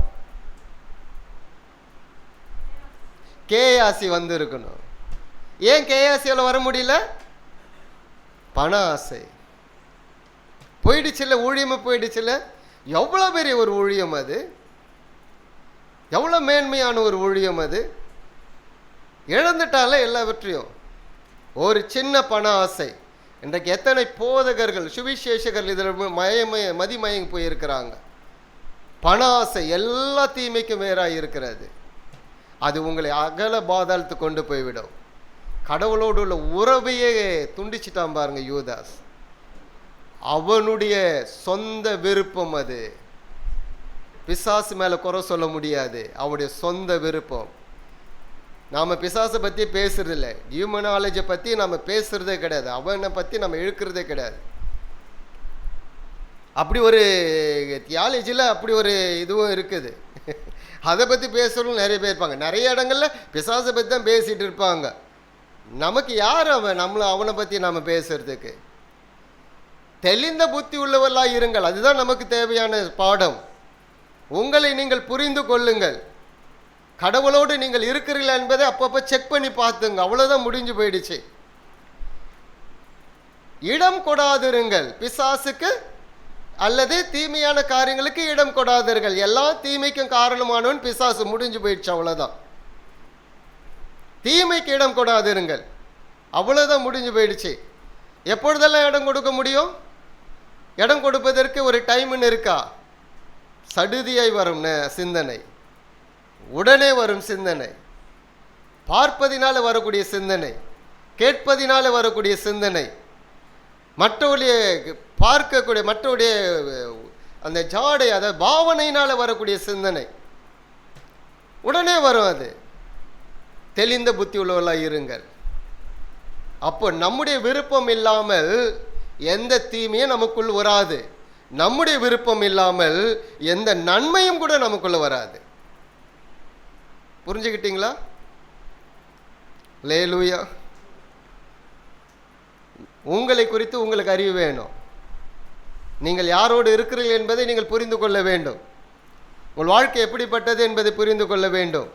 S1: கேயாசி வந்திருக்கணும். ஏன் கேயாசியால் வர முடியல? பண ஆசை போயிடுச்சுல்ல, ஊழியமாக போயிடுச்சுல்ல. எவ்வளோ பெரிய ஒரு ஊழியம் அது, எவ்வளோ மேன்மையான ஒரு ஊழியம் அது. இழந்துட்டால எல்லாவற்றையும். ஒரு சின்ன பண ஆசை. இன்றைக்கு எத்தனை போதகர்கள், சுவிசேஷகர்கள் இதில் மதிமயங்கி போயிருக்கிறாங்க. பண ஆசை எல்லா தீமைக்கும் வேறாக இருக்கிறது. அது உங்களை அகல பாதாளத்துக்கு கொண்டு போய்விடும். கடவுளோடு உள்ள உறவையே துண்டிச்சிட்டான் பாருங்க யூதாஸ். அவனுடைய சொந்த விருப்பம் அது. பிசாசு மேலே குறை சொல்ல முடியாது, அவனுடைய சொந்த விருப்பம். நாம் பிசாசை பற்றி பேசுறதில்லை, டியூமனாலஜை பற்றி நம்ம பேசுகிறதே கிடையாது, அவனை பற்றி நம்ம இழுக்கிறதே கிடையாது. அப்படி ஒரு தியாலஜியில் அப்படி ஒரு இதுவும் இருக்குது. அதை பற்றி பேசுகிறவங்க நிறைய பேர் இருப்பாங்க. நிறைய இடங்களில் பிசாசை பற்றி தான் பேசிகிட்டு இருப்பாங்க. நமக்கு யார் அவன் அவனை பற்றி நாம் பேசுறதுக்கு? தெளிந்த புத்தி உள்ளவர்களாக இருங்கள், அதுதான் நமக்கு தேவையான பாடம். உங்களை நீங்கள் புரிந்து கொள்ளுங்கள். கடவுளோடு நீங்கள் இருக்கிறீர்களா என்பதை அப்பப்போ செக் பண்ணி பார்த்துங்க. அவ்வளோதான், முடிஞ்சு போயிடுச்சு. இடம் கொடாதிருங்கள் பிசாசுக்கு அல்லது தீமையான காரியங்களுக்கு இடம் கொடாதீர்கள். எல்லா தீமைக்கும் காரணமானவன் பிசாசு. முடிஞ்சு போயிடுச்சு, அவ்வளோதான். தீமைக்கு இடம் கொடாதிருங்கள், அவ்வளோதான், முடிஞ்சு போயிடுச்சு. எப்பொழுதெல்லாம் இடம் கொடுக்க முடியும்? இடம் கொடுப்பதற்கு ஒரு டைம்னு இருக்கா? சடுதியாய் வரும் சிந்தனை, உடனே வரும் சிந்தனை, பார்ப்பதினால வரக்கூடிய சிந்தனை, கேட்பதினால வரக்கூடிய சிந்தனை, மற்றவருடைய பார்க்கக்கூடிய மற்றவருடைய அந்த ஜாடை, அதை பாவனையினால் வரக்கூடிய சிந்தனை உடனே வரும். அது தெளிந்த புத்தி உள்ளவர்களாக இருங்கள். அப்போ நம்முடைய விருப்பம் இல்லாமல் எந்த தீமையும் நமக்குள் வராது. நம்முடைய விருப்பம் இல்லாமல் எந்த நன்மையும் கூட நமக்குள்ள வராது. புரிஞ்சுக்கிட்டீங்களா? அல்லேலூயா. உங்களை குறித்து உங்களுக்கு அறிவு வேணும். நீங்கள் யாரோடு இருக்கிறீர்கள் என்பதை நீங்கள் புரிந்து கொள்ள வேண்டும். உங்கள் வாழ்க்கை எப்படிப்பட்டது என்பதை புரிந்து கொள்ள வேண்டும்.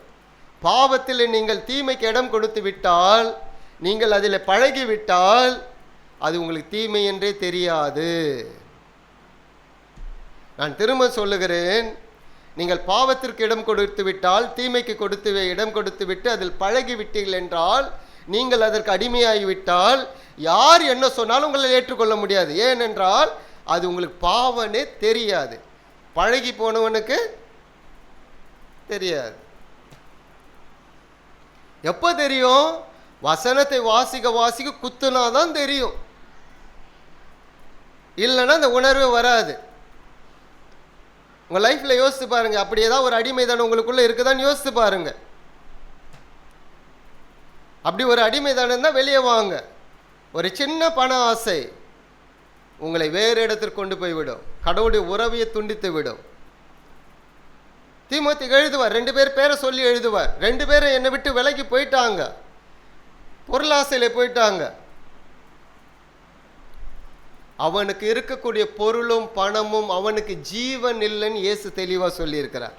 S1: பாவத்தில் நீங்கள் தீமைக்கு இடம் கொடுத்து விட்டால், நீங்கள் அதில் பழகிவிட்டால், அது உங்களுக்கு தீமை என்றே தெரியாது. நான் திரும்ப சொல்லுகிறேன், நீங்கள் பாவத்திற்கு இடம் கொடுத்து விட்டால், தீமைக்கு இடம் கொடுத்து விட்டு அதில் பழகி விட்டீர்கள் என்றால், நீங்கள் அதற்கு அடிமையாகிவிட்டால், யார் என்ன சொன்னாலும் உங்களை ஏற்றுக்கொள்ள முடியாது. ஏனென்றால் அது உங்களுக்கு பாவனே தெரியாது. பழகி போனவனுக்கு தெரியாது. எப்போ தெரியும்? வசனத்தை வாசிக்க குத்துனாதான் தெரியும். இல்லைன்னா அந்த உணர்வு வராது. உங்கள் லைஃப்பில் யோசித்து பாருங்க, அப்படி ஏதாவது ஒரு அடிமை தானே உங்களுக்குள்ளே இருக்குதான்னு யோசித்து பாருங்க. அப்படி ஒரு அடிமை தானே தான் வெளியே வாங்க. ஒரு சின்ன பண ஆசை உங்களை வேறு இடத்திற்கு கொண்டு போய்விடும். கடவுளுடைய உறவையை துண்டித்து விடும். தீமோத்தி எழுதுவார், 2 பேர் பேரை சொல்லி எழுதுவார். 2 பேரும் என்னை விட்டு விலகி போயிட்டாங்க, பொருளாசையில போயிட்டாங்க. அவனுக்கு இருக்கக்கூடிய பொருளும் பணமும் அவனுக்கு ஜீவன் இல்லைன்னு இயேசு தெளிவாக சொல்லியிருக்கிறார்.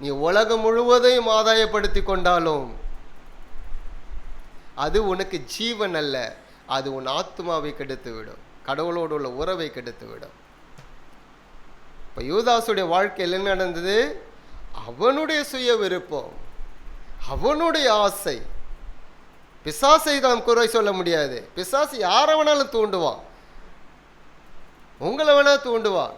S1: நீ உலகம் முழுவதையும் ஆதாயப்படுத்தி கொண்டாலும் அது உனக்கு ஜீவன் அல்ல, அது உன் ஆத்மாவை கெடுத்து விடும், கடவுளோடு உள்ள உறவை கெடுத்து விடும். இப்போ யூதாசுடைய வாழ்க்கையில் என்ன நடந்தது? அவனுடைய சுய விருப்பம், அவனுடைய ஆசை. பிசாசை தான் குறை சொல்ல முடியாது. பிசாசு யாரை வேணாலும் தூண்டுவான், உங்களை வேணா தூண்டுவான்.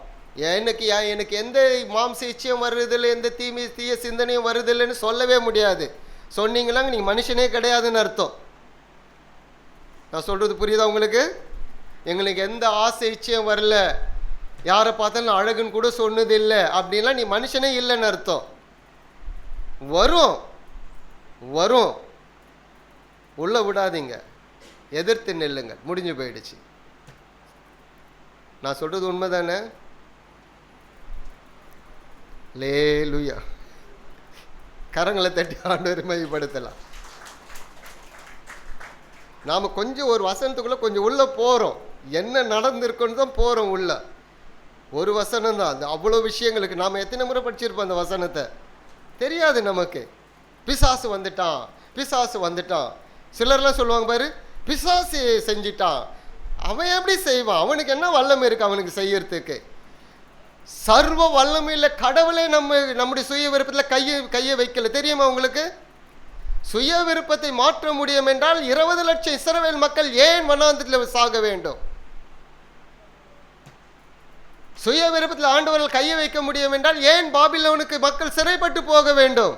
S1: எனக்கு எந்த மாம்ச இச்சையும் வருதில்லை, எந்த தீய சிந்தனையும் வருதில்லைன்னு சொல்லவே முடியாது. சொன்னீங்களாங்க நீங்கள் மனுஷனே கிடையாதுன்னு அர்த்தம். நான் சொல்கிறது புரியுதா உங்களுக்கு? எங்களுக்கு எந்த ஆசை இச்சையும் வரல, யாரை பார்த்தாலும் அழகுன்னு கூட சொன்னதில்லை அப்படின்லாம் நீ மனுஷனே இல்லைன்னு அர்த்தம். வரும் வரும், உள்ள விடாதீங்க, எதிர்த்து நில்லுங்க. முடிஞ்சு போயிடுச்சு. நான் சொல்கிறது உண்மை தானே? அல்லேலூயா. கரங்களை தட்டி ஆண்டவரை மகிமைப்படுத்தலாம். நாம் கொஞ்சம் ஒரு வசனத்துக்குள்ளே கொஞ்சம் உள்ளே போகிறோம், என்ன நடந்திருக்குன்னு தான் போகிறோம் உள்ள. ஒரு வசனம் தான், அந்த அவ்வளோ விஷயங்களுக்கு நாம் எத்தனை முறை படிச்சிருப்போம் அந்த வசனத்தை? தெரியாது நமக்கு. பிசாசு வந்துட்டான், பிசாசு வந்துட்டான். சிலர்லாம் சொல்லுவாங்க பாரு, பிசாசு செஞ்சிட்டான், அவன் எப்படி செய்வான், அவனுக்கு என்ன வல்லமை இருக்குது அவனுக்கு செய்யறதுக்கு? சர்வ வல்லமையில் கடவுளே நம்முடைய சுய விருப்பத்தில் கையை வைக்கல, தெரியுமா உங்களுக்கு? சுய விருப்பத்தை மாற்ற முடியும் என்றால் 20 லட்சம் இஸ்ரவேல் மக்கள் ஏன் வனாந்தரத்தில் சாக வேண்டும்? சுய விருப்பத்தில் ஆண்டவர்கள் கையை வைக்க முடியும் என்றால் ஏன் பாபிலோனுக்கு மக்கள் சிறைப்பட்டு போக வேண்டும்?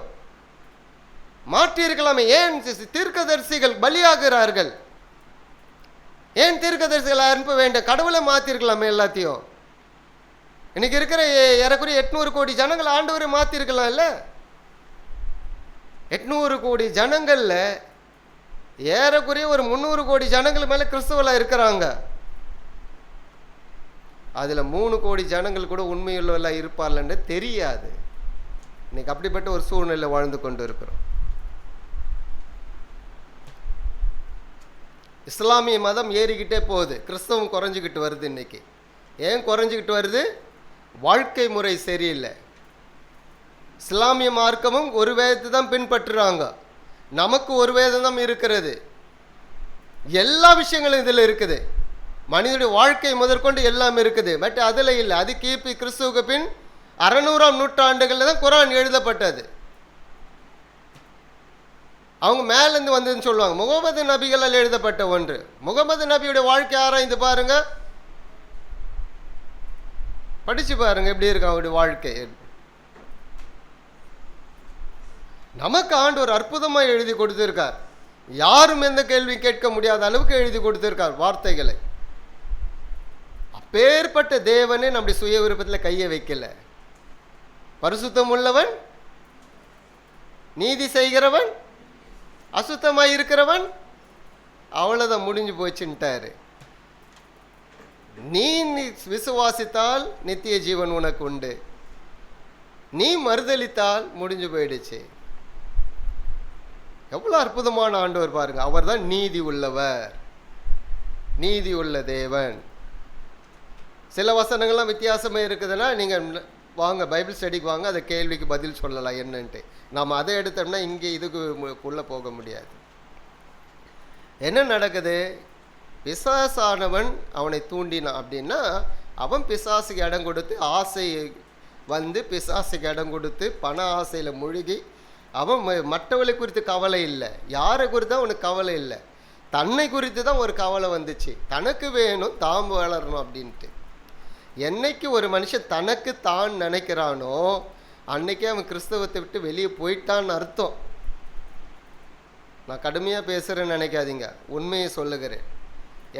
S1: மாற்றி இருக்கலாமே. ஏன் தீர்க்கதரிசிகள் பலியாகிறார்கள்? ஏன் தீர்க்கதரிசிகளை அனுப்ப வேண்டும்? கடவுளை மாற்றிருக்கலாமே எல்லாத்தையும். இன்னைக்கு இருக்கிற ஏறக்குறைய 800 கோடி ஜனங்கள் ஆண்டவரை மாற்றிருக்கலாம் இல்லை? 800 கோடி ஜனங்கள்ல ஏறக்குறைய ஒரு 300 கோடி ஜனங்கள் மேல கிறிஸ்தவர்களா இருக்கிறாங்க. அதுல 3 கோடி ஜனங்கள் கூட உண்மையுள்ளவர்களா இருப்பார்லன்னு தெரியாது. இன்னைக்கு அப்படிப்பட்ட ஒரு சூழ்நிலை வாழ்ந்து கொண்டு இருக்கிறோம். இஸ்லாமிய மதம் ஏறிக்கிட்டே போகுது, கிறிஸ்தவம் குறைஞ்சிக்கிட்டு வருது. இன்னைக்கு ஏன் குறைஞ்சிக்கிட்டு வருது? வாழ்க்கை முறை சரியில்லை. இஸ்லாமிய மார்க்கமும் ஒரு வேதத்தை தான் பின்பற்றுறாங்க, நமக்கு ஒரு வேதம் தான் இருக்கிறது. எல்லா விஷயங்களும் இதில் இருக்குது, மனிதனுடைய வாழ்க்கை முதற்கொண்டு எல்லாம் இருக்குது. பட் அதில் இல்லை. அது கிபி கிறிஸ்துவுக்கு பின் 600ஆம் நூற்றாண்டுகளில் தான் குரான் எழுதப்பட்டது. அவங்க மேலேருந்து வந்ததுன்னு சொல்லுவாங்க. முகமது நபிகளால் எழுதப்பட்ட ஒன்று. முகமது நபியுடைய வாழ்க்கை ஆராய்ந்து பாருங்க, படிச்சு பாருங்க எப்படி இருக்கு அவருடைய வாழ்க்கை. நமக்கு ஆண்டு ஒரு அற்புதமாக எழுதி கொடுத்திருக்கார். யாரும் எந்த கேள்வி கேட்க முடியாத அளவுக்கு எழுதி கொடுத்திருக்கார் வார்த்தைகளை. அப்பேற்பட்ட தேவனே நம்முடைய சுய விருப்பத்தில் கையை வைக்கல. பரிசுத்தம் உள்ளவன், நீதி செய்கிறவன், அசுத்தமாய் இருக்கிறவன், அவ்வளோதான், முடிஞ்சு போச்சுட்டாரு. நீ விசுவாசித்தால் நித்திய ஜீவன் உனக்கு உண்டு, நீ மறுதலித்தால் முடிஞ்சு போயிடுச்சு. எவ்வளோ அற்புதமான ஆண்டவர் பாருங்க. அவர் தான் நீதி உள்ளவர், நீதி உள்ள தேவன். சில வசனங்கள்லாம் வித்தியாசமாக இருக்குதுன்னா நீங்கள் வாங்க பைபிள் ஸ்டடிக்கு வாங்க, அதை கேள்விக்கு பதில் சொல்லலாம் என்னன்ட்டு. நாம் அதை எடுத்தோம்னா இங்கே இதுக்குள்ளே போக முடியாது. என்ன நடக்குது? பிசாசானவன் அவனை தூண்டினான் அப்படின்னா அவன் பிசாசுக்கு இடம் கொடுத்து, ஆசை வந்து பிசாசுக்கு இடம் கொடுத்து பண ஆசையில் மூழ்கி அவன் மற்றவளை குறித்து கவலை இல்லை, யாரை குறித்து அவனுக்கு கவலை இல்லை, தன்னை குறித்து தான் ஒரு கவலை வந்துச்சு. தனக்கு வேணும், தாம்பு வளரணும் அப்படின்ட்டு. என்னைக்கு ஒரு மனுஷன் தனக்கு தான் நினைக்கிறானோ அன்னைக்கே அவன் கிறிஸ்தவத்தை விட்டு வெளியே போயிட்டான்னு அர்த்தம். நான் கடுமையாக பேசுகிறேன்னு நினைக்காதீங்க, உண்மையை சொல்லுகிறேன்.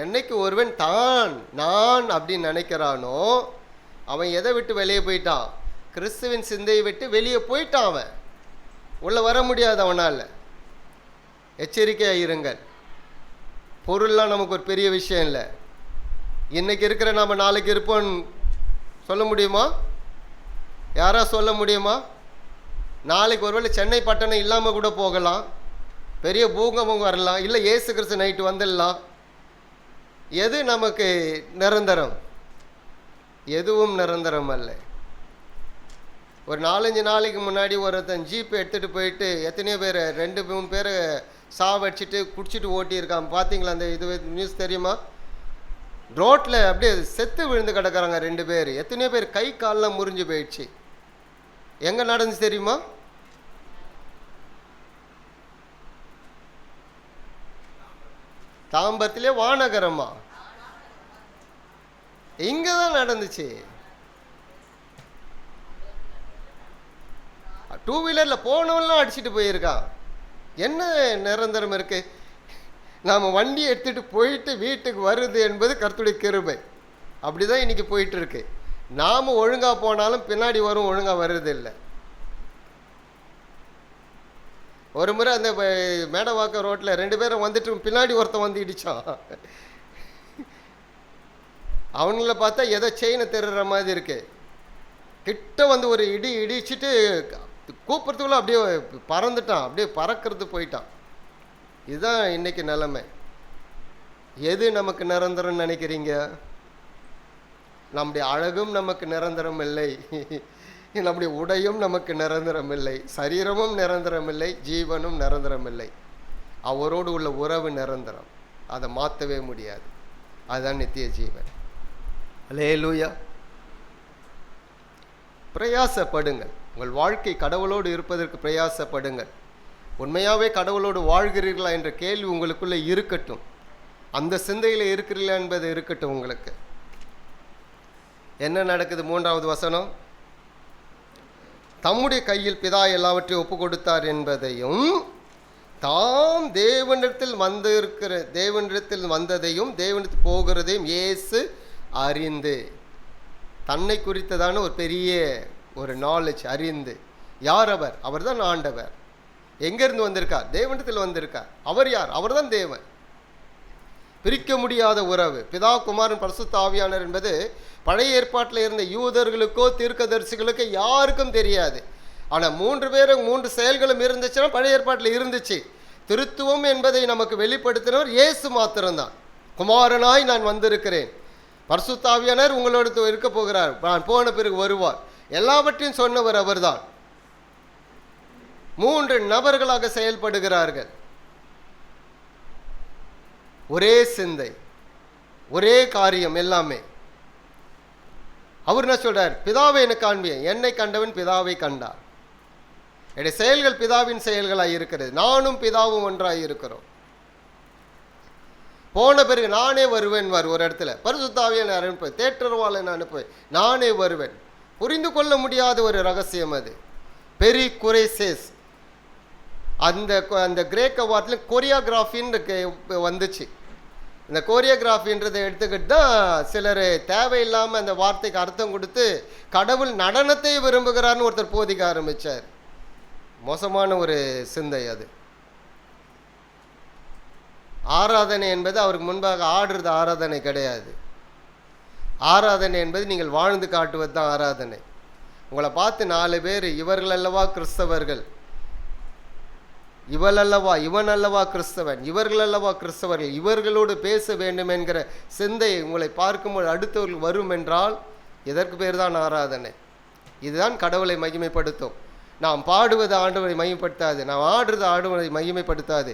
S1: என்னைக்கு ஒருவன் தான் நான் அப்படின்னு நினைக்கிறானோ அவன் எதை விட்டு வெளியே போயிட்டான்? கிறிஸ்துவின் சிந்தையை விட்டு வெளியே போயிட்டான். அவன் உள்ளே வர முடியாது அவனால். எச்சரிக்கையாக இருங்கள். பொருள்லாம் நமக்கு ஒரு பெரிய விஷயம் இல்லை. இன்னைக்கு இருக்கிற நாம் நாளைக்கு இருப்போன்னு சொல்ல முடியுமா? யாரா சொல்ல முடியுமா? நாளைக்கு ஒருவேளை சென்னை பட்டணம் இல்லாமல் கூட போகலாம், பெரிய பூகம்பம் வரலாம், இல்லை இயேசு கிறிஸ்து நைட்டு வந்துடலாம். எது நமக்கு நிரந்தரம்? எதுவும் நிரந்தரம் அல்ல. ஒரு 4-5 நாளைக்கு முன்னாடி ஒருத்தன் ஜீப்பை எடுத்துகிட்டு போயிட்டு எத்தனையோ பேர் 2-3 பேரை சாவடிச்சிட்டு குடிச்சிட்டு ஓட்டியிருக்கான். பார்த்தீங்களா அந்த இது நியூஸ் தெரியுமா? ரோட்டில் அப்படியே செத்து விழுந்து கிடக்கிறாங்க 2 பேர். எத்தனையோ பேர் கை காலெலாம் முறிஞ்சு போயிடுச்சு. எங்கே நடந்துச்சு தெரியுமா? தாம்பரத்திலே வானகரமா, இங்கே தான் நடந்துச்சு. 2 வீலரில் போனவெல்லாம் அடிச்சுட்டு போயிருக்கான். என்ன நிரந்தரம் இருக்கு? நாம் வண்டி எடுத்துகிட்டு போயிட்டு வீட்டுக்கு வருது என்பது கர்த்தருடைய கிருபை. அப்படி தான் இன்றைக்கி போயிட்டுருக்கு. நாம் ஒழுங்காக போனாலும் பின்னாடி வரும், ஒழுங்காக வருது இல்லை. ஒரு முறை அந்த மேடவாக்க ரோட்டில் 2 பேரும் வந்துட்டு பின்னாடி ஒருத்தன் வந்து இடித்தான். அவங்கள பார்த்தா ஏதோ செயினை திருடுற மாதிரி இருக்கு. கிட்ட வந்து ஒரு இடிச்சிட்டு கூப்பிட்றதுக்குள்ள அப்படியே பறந்துட்டான், அப்படியே பறக்கிறது போயிட்டான். இதுதான் இன்னைக்கு நிலைமை. எது நமக்கு நிரந்தரம் நினைக்கிறீங்க? நம்முடைய அழகும் நமக்கு நிரந்தரம் இல்லை, நம்முடைய உடையும் நமக்கு நிரந்தரம் இல்லை, சரீரமும் நிரந்தரம் இல்லை, ஜீவனும் நிரந்தரம் இல்லை. அவரோடு உள்ள உறவு நிரந்தரம், அதை மாற்றவே முடியாது. அதுதான் நித்திய ஜீவன். அல்லேலூயா. பிரயாசப்படுங்கள். உங்கள் வாழ்க்கை கடவுளோடு இருப்பதற்கு பிரயாசப்படுங்கள். உண்மையாகவே கடவுளோடு வாழ்கிறீர்களா என்ற கேள்வி உங்களுக்குள்ளே இருக்கட்டும். அந்த சிந்தையில் இருக்கிறீர்களா என்பது இருக்கட்டும். உங்களுக்கு என்ன நடக்குது? 3வது வசனம், தம்முடைய கையில் பிதா எல்லாவற்றையும் ஒப்பு கொடுத்தார் என்பதையும் தாம் தேவனிடத்தில் வந்ததையும் தேவனிடத்தில் போகிறதையும் இயேசு அறிந்து, தன்னை குறித்ததான ஒரு பெரிய ஒரு நாலேஜ் அறிந்து. யார் அவர்? அவர் தான் ஆண்டவர். எங்கேருந்து வந்திருக்கார்? தேவனிடத்தில் வந்திருக்கார். அவர் யார்? அவர் தான் தேவன். பிரிக்க முடியாத உறவு பிதா குமாரன் பரிசுத்த ஆவியானவர் என்பது பழைய ஏற்பாட்டில் இருந்த யூதர்களுக்கோ தீர்க்கதரிசிகளுக்கோ யாருக்கும் தெரியாது. ஆனால் 3 பேரும் 3 செயல்களும் இருந்துச்சுன்னா பழைய ஏற்பாட்டில் இருந்துச்சு. திருத்துவம் என்பதை நமக்கு வெளிப்படுத்தினவர் இயேசு மாத்திரம்தான். குமாரனாய் நான் வந்திருக்கிறேன், பரிசுத்த ஆவியானவர் உங்களோடு இருக்க போகிறார், நான் போன பிறகு வருவார், எல்லாவற்றையும் சொன்னவர் அவர்தான். 3 நபர்களாக செயல்படுகிறார்கள். ஒரே சிந்தை, ஒரே காரியம், எல்லாமே. அவர் என்ன சொல்றார்? பிதாவை எனக்கு காண்பியேன், என்னை கண்டவன் பிதாவை கண்டார். என்னுடைய செயல்கள் பிதாவின் செயல்களாக இருக்கிறது, நானும் பிதாவும் ஒன்றாக இருக்கிறோம். போன பிறகு நானே வருவேன். ஒரு இடத்துல பரிசுத்த ஆவியானவரை அனுப்புவேன், தேற்றரவாளனை அனுப்புவேன், நானே வருவேன். புரிந்து கொள்ள முடியாத ஒரு ரகசியம் அது. பெரிகுரேசேஸ், அந்த கிரேக்க வார்த்தையில் கொரியோகிராஃபின்னு வந்துச்சு. இந்த கோரியோகிராஃபின்றதை எடுத்துக்கிட்டு தான் சிலர் தேவையில்லாமல் அந்த வார்த்தைக்கு அர்த்தம் கொடுத்து கடவுள் நடனத்தை விரும்புகிறார்னு ஒருத்தர் போதிக்க ஆரம்பித்தார். மோசமான ஒரு சிந்தை அது. ஆராதனை என்பது அவருக்கு முன்பாக ஆடுறது ஆராதனை கிடையாது. ஆராதனை என்பது நீங்கள் வாழ்ந்து காட்டுவது தான் ஆராதனை. உங்களை பார்த்து 4 பேர் இவர்கள் அல்லவா கிறிஸ்தவர்கள், இவன் அல்லவா கிறிஸ்தவன், இவர்கள் அல்லவா கிறிஸ்தவர்கள், இவர்களோடு பேச வேண்டும் என்கிற சிந்தை உங்களை பார்க்கும்போது அடுத்தவர்கள் வரும் என்றால் இதற்கு பேர் தான் ஆராதனை. இதுதான் கடவுளை மகிமைப்படுத்தும். நாம் பாடுவது ஆண்டவரை மகிமைப்படுத்தாது, நாம் ஆடுறது ஆண்டவரை மகிமைப்படுத்தாது.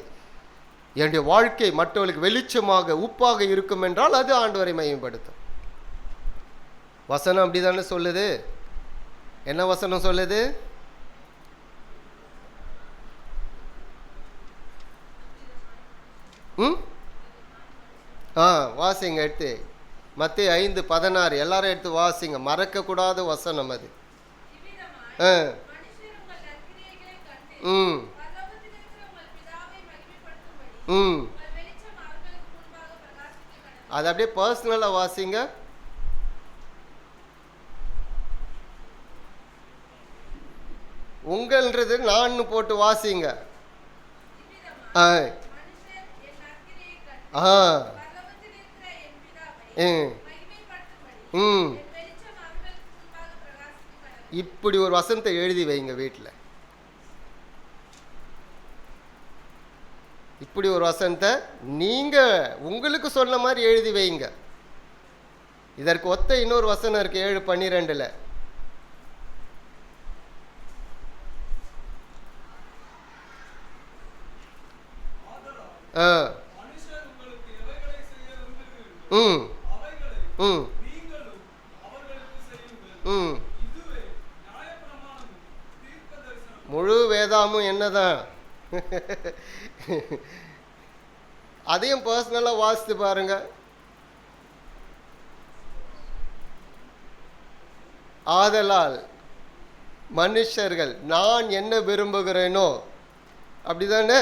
S1: என்னுடைய வாழ்க்கை மற்றவர்களுக்கு வெளிச்சமாக உப்பாக இருக்கும் என்றால் அது ஆண்டவரை மகிமைப்படுத்தும். வசனம் அப்படிதானே சொல்லுது. என்ன வசனம் சொல்லுது? வாசிங்க, எடுத்து மத்தேயு 5:16 எல்லாரும் எடுத்து வாசிங்க, மறக்கக்கூடாத வசனம் அது. அது அப்படியே பர்சனலாக வாசிங்க. உங்கள்ன்றது நான் போட்டு வாசிங்க. இப்படி ஒரு வசனத்தை எழுதி வைங்க வீட்டில். இப்படி ஒரு வசனத்தை நீங்க உங்களுக்கு சொன்ன மாதிரி எழுதி வைங்க. இதற்கு ஒத்த இன்னொரு வசனம் இருக்கு 7:12. முழு வேதாமும் என்னதான்? அதையும் பர்சனலாக வாசித்து பாருங்க. ஆதலால் மனுஷர்கள் நான் என்ன விரும்புகிறேனோ, அப்படிதானே?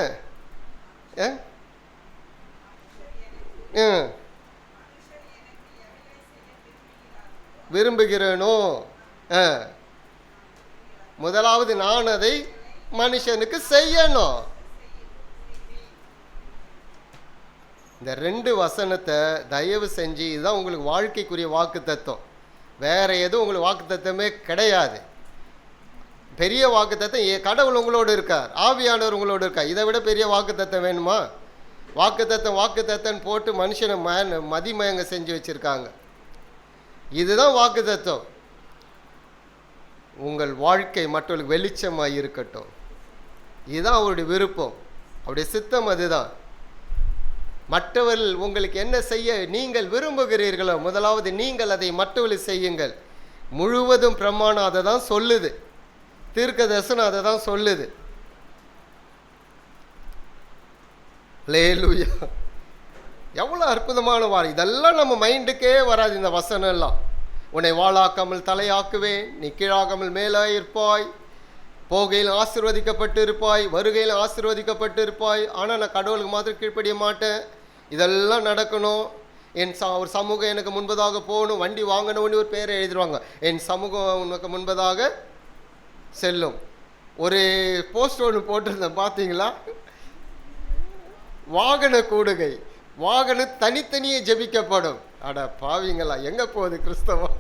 S1: விரும்புகிறேனோ, முதலாவது நான் அதை மனுஷனுக்கு செய்யணும். இந்த 2 வசனத்தை தயவு செஞ்சு, இதுதான் உங்களுக்கு வாழ்க்கைக்குரிய வாக்கு தத்துவம். வேற எதுவும் உங்களுக்கு வாக்கு தத்துவமே கிடையாது. பெரிய வாக்கு தத்துவம் கடவுள் உங்களோடு இருக்கார், ஆவியானவர் உங்களோடு இருக்கார். இதை விட பெரிய வாக்கு தத்துவம் வேணுமா? வாக்கு தத்துவம் போட்டு மனுஷனை மதிமயங்க செஞ்சு வச்சிருக்காங்க. இதுதான் வாக்கு தத்துவம். உங்கள் வாழ்க்கை மற்றவர்களுக்கு வெளிச்சமாக இருக்கட்டும், இதுதான் அவருடைய விருப்பம், அவருடைய சித்தம். அதுதான். மற்றவர்கள் உங்களுக்கு என்ன செய்ய நீங்கள் விரும்புகிறீர்களோ, முதலாவது நீங்கள் அதை மற்றவர்கள் செய்யுங்கள். முழுவதும் பிரமாணம் அதை தான் சொல்லுது, தீர்க்க தரிசனம் அதை தான் சொல்லுது. அல்லேலூயா. எவ்வளோ அற்புதமான வார்த்தை. இதெல்லாம் நம்ம மைண்டுக்கே வராது இந்த வசனம் எல்லாம். உன்னை வாளாக்காமல் தலையாக்குவேன், நீ கீழாகாமல் மேலாய் இருப்பாய், போகையில் ஆசீர்வதிக்கப்பட்டு இருப்பாய், வருகையில் ஆசீர்வதிக்கப்பட்டு இருப்பாய். ஆனால் நான் கடவுளுக்கு மாத்திரம் கீழ்ப்படிய மாட்டேன். இதெல்லாம் நடக்கணும். என் ஒரு சமூகம் எனக்கு முன்பதாக போகணும். வண்டி வாங்கணும்னு ஒரு பேரை எழுதிடுவாங்க, என் சமூகம் உனக்கு முன்பதாக செல்லும். ஒரு போஸ்ட் ஒன்று போட்டிருந்தேன், பார்த்தீங்களா? வாகன கூடுகை, வாகனம் தனித்தனியே ஜெபிக்கப்படும். அட பாவிங்களா, எங்கே போகுது கிறிஸ்தவம்?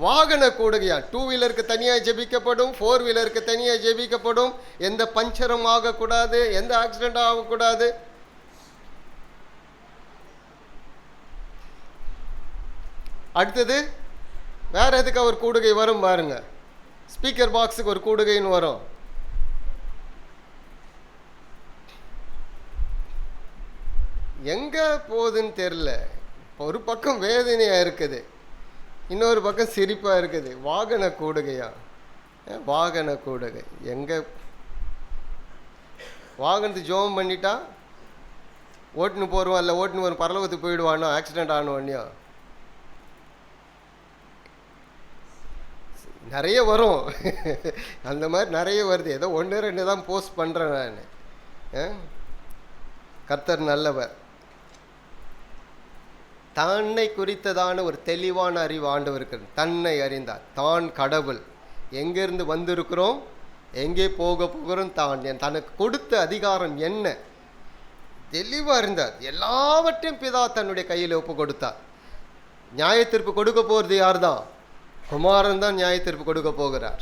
S1: வாகன கூடுகையா? 2 வீலருக்கு தனியாக ஜெபிக்கப்படும், 4 வீலருக்கு தனியாக ஜெபிக்கப்படும். எந்த பஞ்சரும் ஆகக்கூடாது, எந்த ஆக்சிடென்ட் ஆகக்கூடாது. அடுத்தது வேற எதுக்கு ஒரு கூடுகை வரும் பாருங்க. ஸ்பீக்கர் பாக்ஸுக்கு ஒரு கூடுகைன்னு வரும். எங்க போகுதுன்னு தெரியல. ஒரு பக்கம் வேதனையா இருக்குது, இன்னொரு பக்கம் சிரிப்பா இருக்குது. வாகன கூடுகையா? வாகன கூடுகை எங்க? வாகனத்துக்கு ஜோம் பண்ணிட்டா ஓட்டுன்னு போடுவான், இல்லை ஓட்டுன்னு வரும் பரலோகத்துக்கு போயிடுவானோ, ஆக்சிடென்ட் ஆனோடனே நிறைய வரும். அந்த மாதிரி நிறைய வருது. ஏதோ 1-2 தான் போஸ்ட் பண்ணுறேன் நான். கர்த்தர் நல்லவர். தன்னை குறித்ததான ஒரு தெளிவான அறிவு ஆண்டவருக்கு. தன்னை அறிந்தார், தான் கடவுள், எங்கேருந்து வந்திருக்கிறோம், எங்கே போக போகிறோம், தான் தனக்கு கொடுத்த அதிகாரம் என்ன தெளிவாக இருந்தார். எல்லாவற்றையும் பிதா தன்னுடைய கையில் ஒப்பு கொடுத்தார். நியாயத்தீர்ப்பு கொடுக்க போகிறது யார் தான்? குமாரன் தான் நியாயத்தீர்ப்பு கொடுக்க போகிறார்.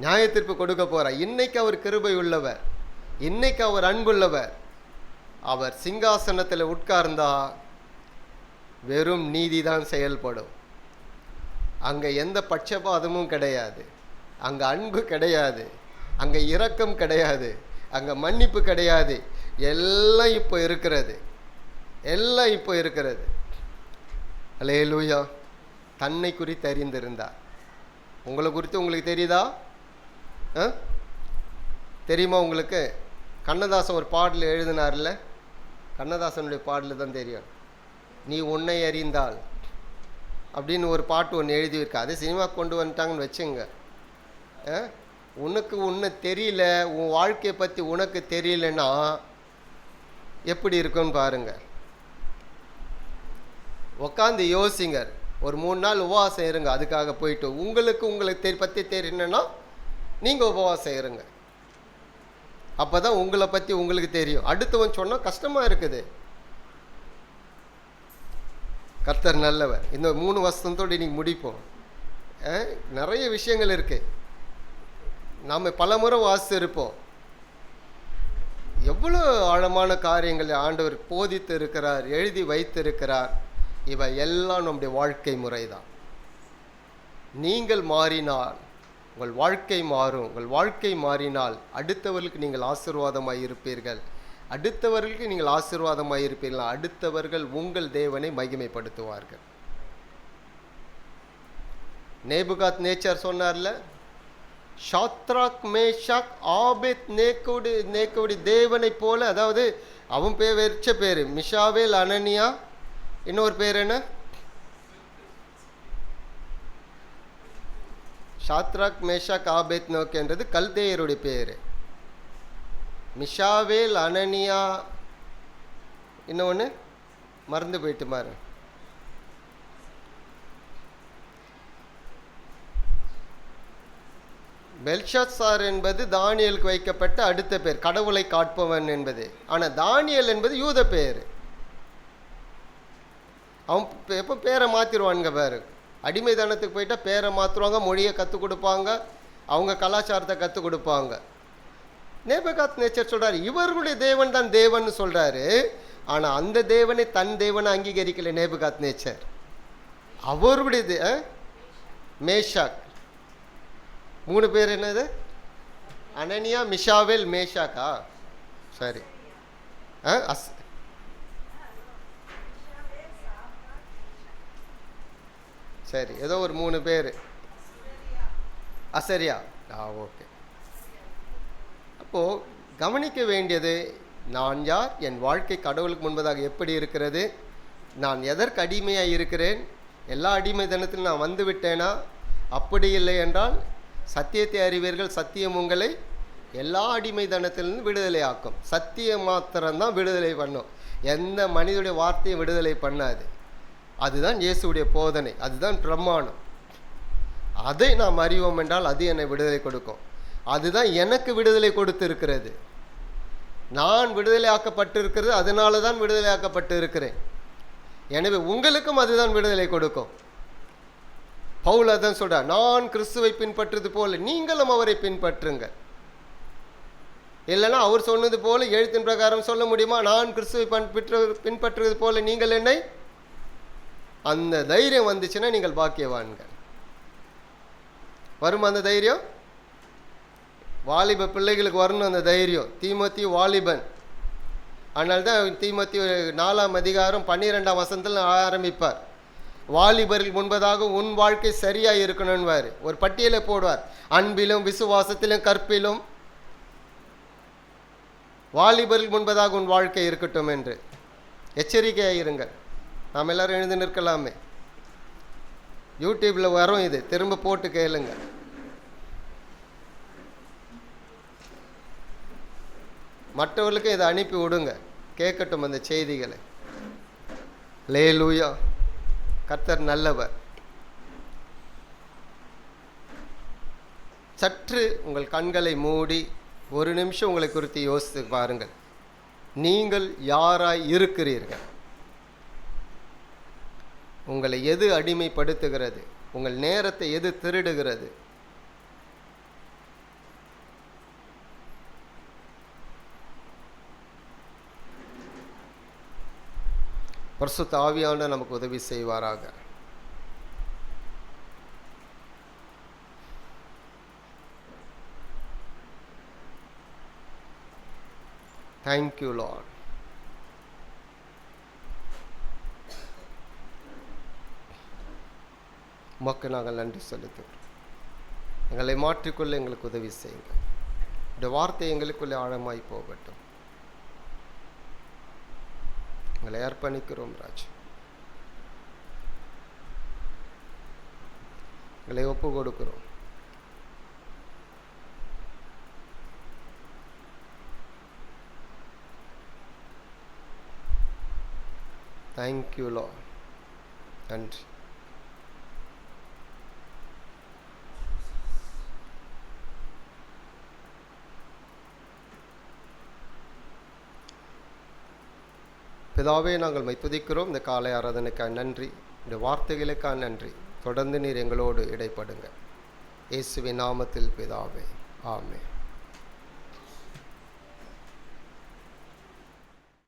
S1: நியாயத்தீர்ப்பு கொடுக்க போகிறார். இன்னைக்கு அவர் கிருபை உள்ளவர், இன்னைக்கு அவர் அன்புள்ளவர். அவர் சிங்காசனத்தில் உட்கார்ந்தா வெறும் நீதி தான் செயல்படும். அங்கே எந்த பட்சபாதமும் கிடையாது, அங்கே அன்பு கிடையாது, அங்கே இரக்கம் கிடையாது, அங்கே மன்னிப்பு கிடையாது. எல்லாம் இப்போ இருக்கிறது, எல்லாம் இப்போ இருக்கிறது. அல்லேலூயா. தன்னை குறித்து அறிந்திருந்தார். உங்களை குறித்து உங்களுக்கு தெரியுதா? தெரியுமா உங்களுக்கு? கண்ணதாசன் ஒரு பாடல் எழுதினார்ல, கண்ணதாசனுடைய பாடல் தான் தெரியும். நீ உன்னை அறிந்தால் அப்படின்னு ஒரு பாட்டு ஒன்று எழுதியிருக்கா. அது சினிமா கொண்டு வந்துட்டாங்கன்னு வச்சுங்க. உனக்கு உன்னை தெரியல, உன் வாழ்க்கையை பற்றி உனக்கு தெரியலன்னா எப்படி இருக்குன்னு பாருங்க. உக்காந்து யோசிங்க. ஒரு 3 நாள் உபவாசம் இருங்க. அதுக்காக போயிட்டு உங்களுக்கு பற்றி தெரியணுன்னா நீங்கள் உபவாசம் இருங்க. அப்போ தான் உங்களை பற்றி உங்களுக்கு தெரியும். அடுத்தவன் சொன்னால் கஷ்டமாக இருக்குது. கர்த்தர் நல்லவர். இந்த 3 வருஷத்தோடு இன்னைக்கு முடிப்போம். நிறைய விஷயங்கள் இருக்குது. நாம் பல முறை வாசிச்சிருப்போம். எவ்வளோ ஆழமான காரியங்களை ஆண்டவர் போதித்து இருக்கிறார், எழுதி வைத்திருக்கிறார். இவை எல்லாம் நம்முடைய வாழ்க்கை முறை தான். நீங்கள் மாறினால் உங்கள் வாழ்க்கை மாறும். உங்கள் வாழ்க்கை மாறினால் அடுத்தவர்களுக்கு நீங்கள் ஆசீர்வாதமாக இருப்பீர்கள். அடுத்தவர்களுக்கு நீங்கள் ஆசீர்வாதமாக இருப்பீர்கள். அடுத்தவர்கள் உங்கள் தேவனை மகிமைப்படுத்துவார்கள். நேபுகாத் நேச்சர் சொன்னார்ல, ஷாத்ராக் மேஷாக் ஆபேத் நேக்கோடி தேவனை போல. அதாவது அவன் பேர் வச்ச பேர் மிஷாவேல் அனனியா. இன்னொரு பேர் என்ன? ஷாத்ராக் மேஷாக் ஆபேத் நோக்கன்றது கல்தேயருடைய பேர். மிஷாவேல் அனனியா, இன்னொன்று மறந்து போயிட்டு மாறு. பெல்ஷாத்சார் என்பது தானியலுக்கு வைக்கப்பட்ட அடுத்த பேர், கடவுளை காட்பவன் என்பது. ஆனால் தானியல் என்பது யூத பேர். அவன் எப்போ பேரை மாற்றிடுவானுங்க பாரு. அடிமைதானத்துக்கு போயிட்டால் பேரை மாற்றுவாங்க, மொழியை கற்றுக் கொடுப்பாங்க, அவங்க கலாச்சாரத்தை கற்றுக் கொடுப்பாங்க. நேபுகாத் நேச்சர் சொல்கிறார், இவர்களுடைய தேவன் தான் தேவன் சொல்கிறாரு. ஆனால் அந்த தேவனை தன் தேவனை அங்கீகரிக்கல நேபுகாத் நேச்சர். அவருடைய மேஷாக். 3 பேர் என்னது? அனனியா, மிஷாவேல், மேஷாக்கா? சரி. சரி, ஏதோ ஒரு 3 பேர். அசரியா. ஓகே. அப்போது கவனிக்க வேண்டியது, நான் யார், என் வாழ்க்கை கடவுளுக்கு முன்பதாக எப்படி இருக்கிறது, நான் எதற்கு அடிமையாக இருக்கிறேன், எல்லா அடிமைத்தனத்திலும் நான் வந்து விட்டேனா? அப்படி இல்லை என்றால் சத்தியத்தை அறிவீர்கள், சத்தியம் உங்களை எல்லா அடிமைத்தனத்திலிருந்து விடுதலை ஆக்கும். சத்தியம் மாத்திரம்தான் விடுதலை பண்ணும், எந்த மனிதனுடைய வார்த்தையும் விடுதலை பண்ணாது. அதுதான் இயேசுடைய போதனை, அதுதான் பிரமாணம். அதை நாம் அறிவோம் என்றால் அது என்னை விடுதலை கொடுக்கும். அதுதான் எனக்கு விடுதலை கொடுத்திருக்கிறது. நான் விடுதலை ஆக்கப்பட்டிருக்கிறது, அதனால தான் விடுதலை ஆக்கப்பட்டு இருக்கிறேன். எனவே உங்களுக்கும் அதுதான் விடுதலை கொடுக்கும். பவுல் அதான் சொல்றார், நான் கிறிஸ்துவை பின்பற்றுவது போல நீங்களும் அவரை பின்பற்றுங்கள். இல்லைன்னா அவர் சொன்னது போல எழுத்தின் பிரகாரம் சொல்ல முடியுமா? நான் கிறிஸ்துவை பின்பற்றுவது போல நீங்கள் என்னை? அந்த தைரியம் வந்துச்சுன்னா நீங்கள் பாக்கியவான்கள். வரும் அந்த தைரியம்? வாலிப பிள்ளைகளுக்கு வரணும் அந்த தைரியம். தீமோத்தேயு வாலிபன், அதனால்தான் தீமோத்தேயு 4ஆம் அதிகாரம் 12ஆம் வசனத்தில் ஆரம்பிப்பார். வாலிபர்கள் முன்பதாக உன் வாழ்க்கை சரியாக இருக்கணும்வார். ஒரு பட்டியலை போடுவார், அன்பிலும் விசுவாசத்திலும் கற்பிலும் வாலிபர்கள் முன்பதாக உன் வாழ்க்கை இருக்கட்டும் என்று. எச்சரிக்கையாக இருங்கள். நாம் எல்லாரும் எழுந்து நிற்கலாமே. யூடியூப்பில் வரும், இது திரும்ப போட்டு கேளுங்க. மற்றவர்களுக்கு இதை அனுப்பி விடுங்க, கேட்கட்டும் அந்த செய்திகளை. அல்லேலூயா. கர்த்தர் நல்லவர். சற்று உங்கள் கண்களை மூடி ஒரு நிமிஷம் உங்களை குறித்து யோசித்து பாருங்கள். நீங்கள் யாராய் இருக்கிறீர்கள்? உங்களை எது அடிமைப்படுத்துகிறது? உங்கள் நேரத்தை எது திருடுகிறது? பரிசுத்த ஆவியானவர் நமக்கு உதவி செய்வாராக. Thank you, Lord. உமக்கு நாங்கள் நன்றி செலுத்துகிறோம். எங்களை மாற்றிக்கொள்ள எங்களுக்கு உதவி செய்யுங்கள். இந்த வார்த்தை எங்களுக்குள்ளே ஆழமாய் போகட்டும். எங்களை அர்ப்பணிக்கிறோம் ராஜ். எங்களை ஒப்பு கொடுக்கிறோம். Thank you Lord. நன்றி. பிதாவே, நாங்கள் மை துதிக்கிறோம். இந்த காலை ஆராதனைக்காக நன்றி, இந்த வார்த்தைகளுக்காக நன்றி. தொடர்ந்து நீர் எங்களோடு இடைப்படுங்க. இயேசுவின் நாமத்தில் பிதாவே, ஆமென்.